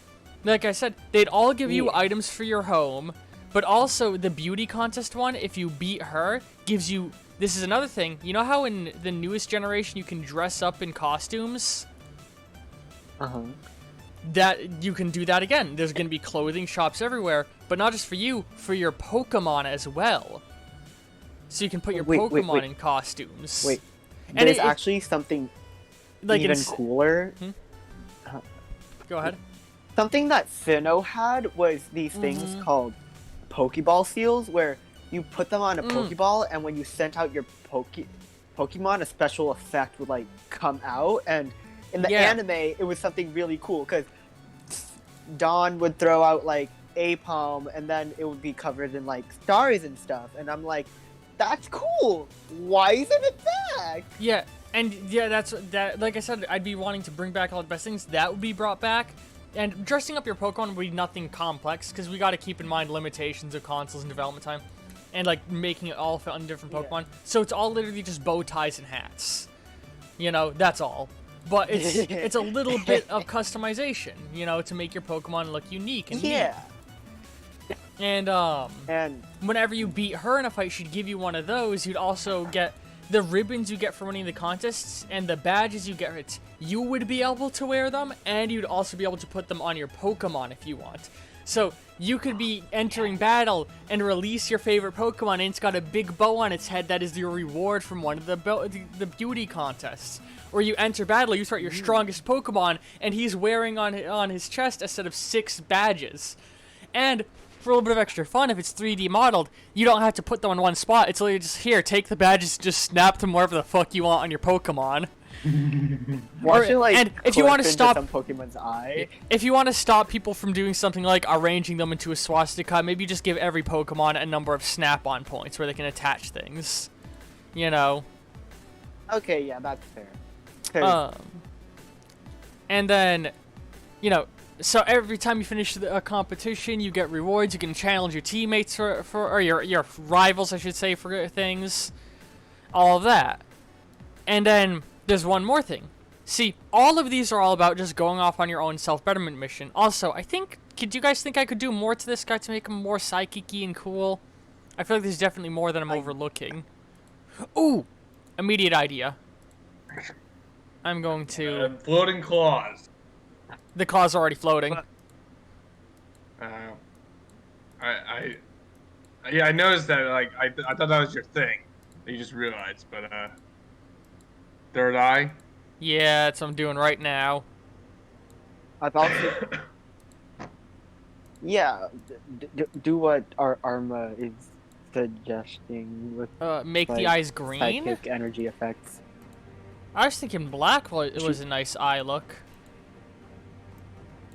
Like I said, they'd all give you items for your home, but also the beauty contest one, if you beat her, gives you... This is another thing. You know how in the newest generation you can dress up in costumes? Uh-huh. That you can do that again. There's going to be clothing shops everywhere, but not just for you, for your Pokemon as well. So you can put your Pokemon in costumes. Wait, And there's actually something like even cooler. Go ahead. Something that Sinnoh had was these things called Pokeball seals, where you put them on a Pokeball, and when you sent out your Pokemon, a special effect would like come out. And in the anime, it was something really cool because Dawn would throw out like Apom, and then it would be covered in like stars and stuff. And I'm like, that's cool. Why isn't it back? Yeah, and yeah, that's that. Like I said, I'd be wanting to bring back all the best things that would be brought back. And dressing up your Pokemon would be nothing complex, because we got to keep in mind limitations of consoles and development time, and like making it all fit on different Pokemon. So it's all literally just bow ties and hats. You know, that's all. But it's a little bit of customization, you know, to make your Pokemon look unique and neat. And whenever you beat her in a fight, she'd give you one of those. You'd also get the ribbons you get for winning the contests and the badges you get. You would be able to wear them, and you'd also be able to put them on your Pokemon if you want. So you could be entering battle and release your favorite Pokemon, and it's got a big bow on its head that is your reward from one of the beauty contests. Or you enter battle, you start your strongest Pokemon, and he's wearing on his chest a set of 6 badges. And for a little bit of extra fun, if it's 3D modeled, you don't have to put them in one spot. It's literally just, here, take the badges, just snap them wherever the fuck you want on your Pokemon. Watch it like and if you clip want to into stop some Pokemon's eye. If you want to stop people from doing something like arranging them into a swastika, maybe just give every Pokemon a number of snap-on points where they can attach things. You know. Okay, yeah, that's fair. 'Cause And then, you know, so every time you finish a competition, you get rewards. You can challenge your teammates or your rivals, I should say, for things. All of that. And then there's one more thing. See, all of these are all about just going off on your own self-betterment mission. Also, do you guys think I could do more to this guy to make him more psychic-y and cool? I feel like there's definitely more than I'm overlooking. Ooh! Immediate idea. I'm going to... Floating claws. The claws are already floating. Yeah, I noticed that. Like, I thought that was your thing. That you just realized, but third eye. Yeah, that's what I'm doing right now. I've also, yeah, do what our Arma is suggesting with Make the like, eyes green? psychic energy effects. I was thinking black was a nice eye look.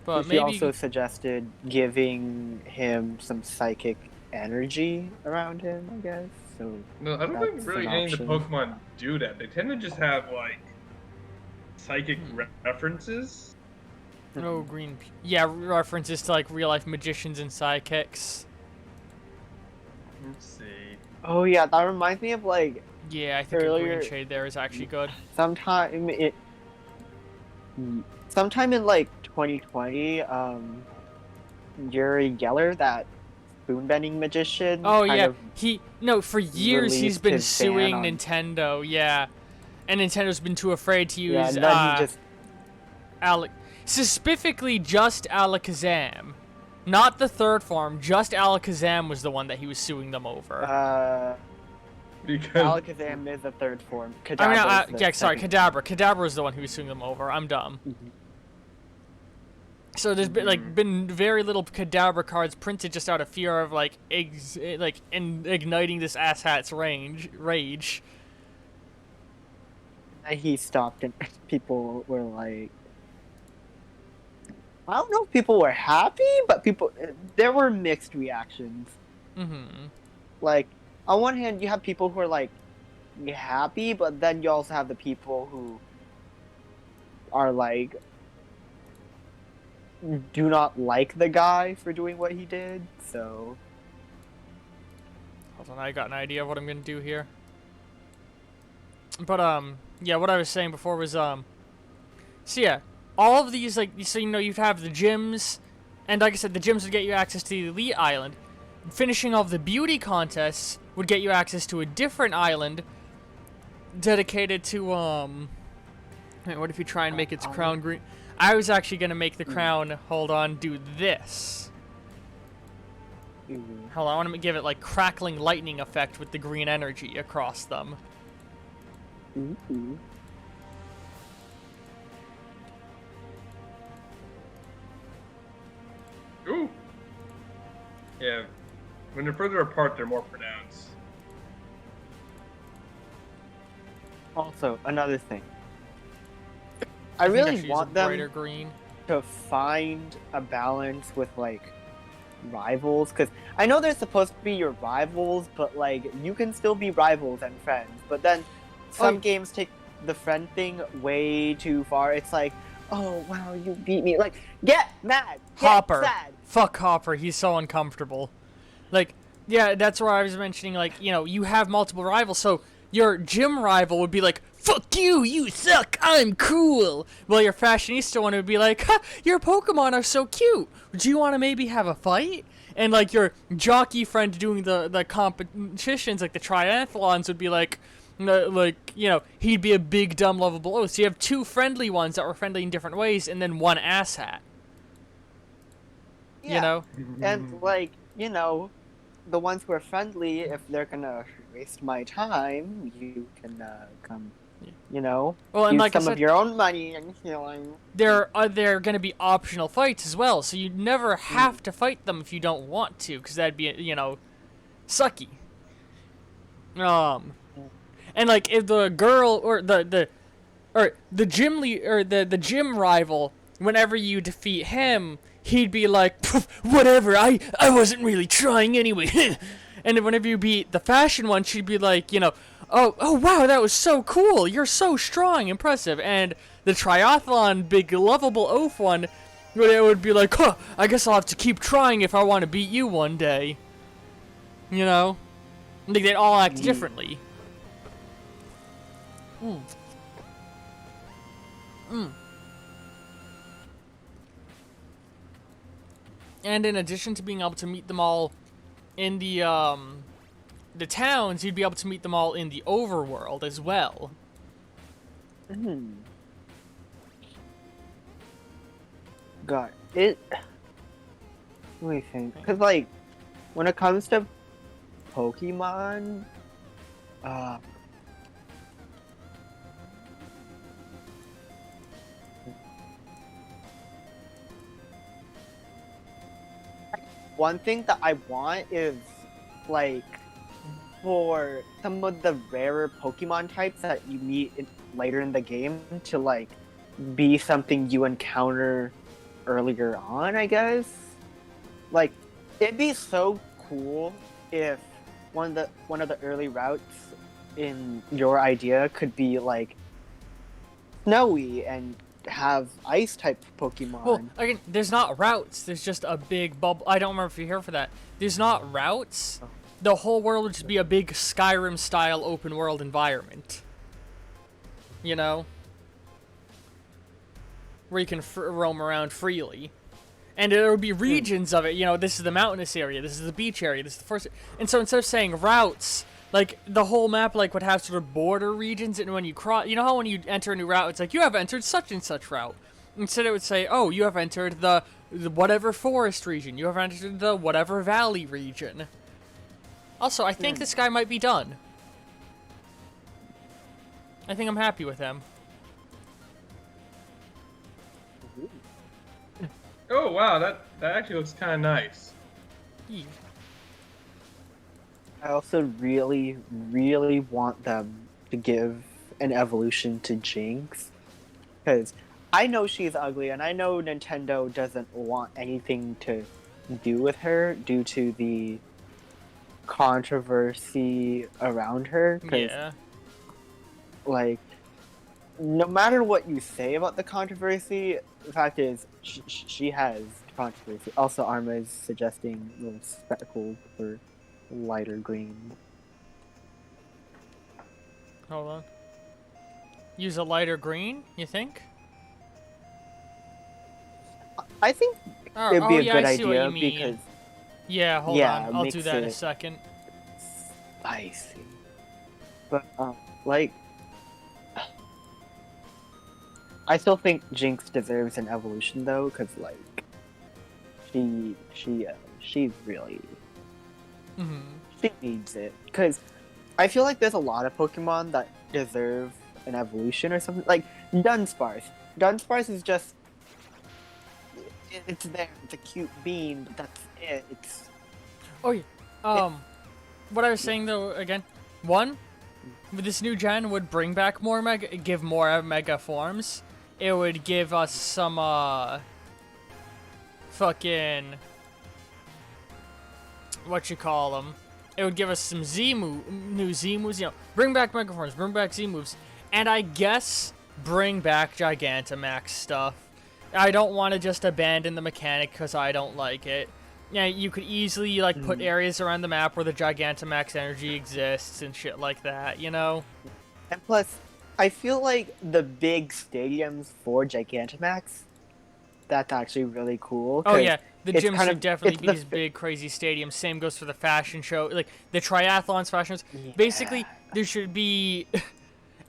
But She maybe... also suggested giving him some psychic energy around him, I guess. So No, I don't that's think really an any of the option. Pokemon do that. They tend to just have like psychic references. No green... Yeah, references to, like, real-life magicians and sidekicks. Let's see. Oh yeah, that reminds me of like Yeah, I think a earlier. green shade there is actually good. Sometime in like 2020, Yuri Geller, that spoonbending magician. Oh kind yeah, of for years he's released been his suing ban on- Nintendo, yeah. And Nintendo's been too afraid to use yeah, and then he just specifically just Alakazam. Not the third form, just Alakazam was the one that he was suing them over. Because Alakazam is the third form. I mean, Kadabra's the yeah, sorry, second. Kadabra. Kadabra was the one who was suing them over. I'm dumb. So there's been very little Kadabra cards printed just out of fear of igniting this asshat's rage. And he stopped, and people were like, I don't know if people were happy, but there were mixed reactions. Mm-hmm. Like, on one hand, you have people who are like happy, but then you also have the people who are like do not like the guy for doing what he did. So Hold on, I got an idea of what I'm gonna do here. But yeah, what I was saying before was so yeah, all of these so you'd have the gyms, and like I said, the gyms would get you access to the Elite Island. Finishing all of the beauty contests would get you access to a different island dedicated to wait, what if you try and make its crown green? I was actually gonna make the crown, hold on, do this. Hold on, I want to give it like crackling lightning effect with the green energy across them. ooh, yeah, when they're further apart, they're more pronounced. also another thing, I think really should use want a them brighter green. to find a balance with like rivals, because I know they're supposed to be your rivals, but like you can still be rivals and friends. But then some games take the friend thing way too far. It's like, oh wow, you beat me. Like, get mad, get Hopper. sad. Fuck Hopper, he's so uncomfortable. Like, yeah, that's where I was mentioning, like, you have multiple rivals, so your gym rival would be like, fuck you, you suck, I'm cool. Well, your fashionista one would be like, ha, your Pokemon are so cute. Do you want to maybe have a fight? And, like, your jockey friend doing the competitions, like the triathlons, would be like, he'd be a big, dumb, lovable oaf. So you have two friendly ones that were friendly in different ways, and then one asshat. Yeah. You know? And like, the ones who are friendly, if they're gonna waste my time, you can come, Well, and use like I some said, of your own money and healing. there are going to be optional fights as well, so you never have to fight them if you don't want to, because that'd be, sucky. And like if the girl or the or the gym or the gym rival, whenever you defeat him, he'd be like, whatever, I wasn't really trying anyway. And then whenever you beat the fashion one, she'd be like, you know, oh wow, that was so cool, you're so strong, impressive. And the triathlon big lovable oaf one, it would be like, I guess I'll have to keep trying if I want to beat you one day. You know? I think they'd all act differently. And in addition to being able to meet them all in the towns, you'd be able to meet them all in the overworld as well. God, it. Let me think. Because, like, when it comes to Pokemon, one thing that I want is, like, for some of the rarer Pokemon types that you meet later in the game to, like, be something you encounter earlier on, I guess. Like, it'd be so cool if one of the early routes in your idea could be, like, snowy and have ice type Pokemon. Well, again, there's not routes. There's just a big bubble. I don't remember if you're here for that. There's not routes. The whole world would just be a big Skyrim-style open-world environment. You know? Where you can roam around freely. And there would be regions of it. You know, this is the mountainous area. This is the beach area. This is the forest. And so instead of saying routes, like, the whole map, like, would have sort of border regions, and when you cross, you know how when you enter a new route, it's like, you have entered such and such route. Instead it would say, oh, you have entered the whatever forest region. You have entered the whatever valley region. Also, I think this guy might be done. I think I'm happy with him. Oh wow, that actually looks kind of nice. Yeah. I also really, really want them to give an evolution to Jinx. Because I know she's ugly, and I know Nintendo doesn't want anything to do with her due to the controversy around her. Yeah. Like, no matter what you say about the controversy, the fact is, she has controversy. Also, Arma is suggesting little speckles for lighter green. Hold on. Use a lighter green, you think? I think Oh, it'd be a yeah, good I see what idea you mean. because Yeah, hold Yeah, on. I'll mix do that in a it. second. spicy. But like, I still think Jinx deserves an evolution though, because like, she's really Mm-hmm. she needs it. Because I feel like there's a lot of Pokemon that deserve an evolution or something. Like Dunsparce. Dunsparce is just it's there. It's a cute bean, but that's it. It's Oh yeah. What I was saying though, again, one, with this new gen would bring back more give more mega forms. It would give us some fucking what you call them. It would give us some new Z moves. You know, bring back mega forms, bring back Z moves, and I guess bring back Gigantamax stuff. I don't want to just abandon the mechanic because I don't like it. Yeah, you could easily like put areas around the map where the Gigantamax energy exists and shit like that, you know? and plus, I feel like the big stadiums for Gigantamax, that's actually really cool. Oh 'cause yeah, the it's gym kind should of- definitely it's be the these f- big crazy stadiums. Same goes for the fashion show, like the triathlons, fashions. Basically, there should be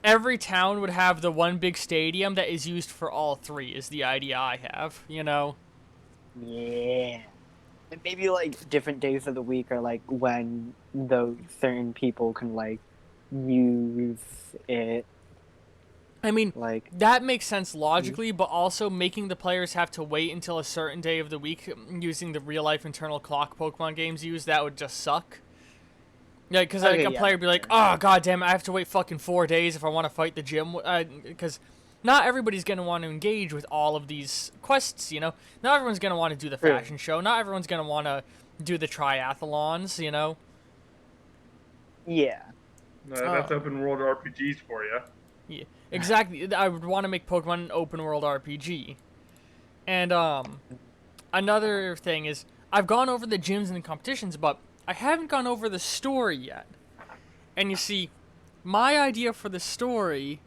every town would have the one big stadium that is used for all three. Is the idea I have, you know? Yeah. And maybe like different days of the week are like when those certain people can like use it. I mean, Like that makes sense logically, but also making the players have to wait until a certain day of the week using the real life internal clock Pokemon games use, that would just suck. Yeah, because like Okay, a yeah. player would be like, oh, god damn it, I have to wait fucking 4 days if I want to fight the gym. Because not everybody's going to want to engage with all of these quests, you know? Not everyone's going to want to do the True. fashion show. Not everyone's going to want to do the triathlons, you know? Yeah. No, that's open world RPGs for you. Yeah, exactly. I would want to make Pokemon an open world RPG. And another thing is, I've gone over the gyms and the competitions, but I haven't gone over the story yet. And you see, my idea for the story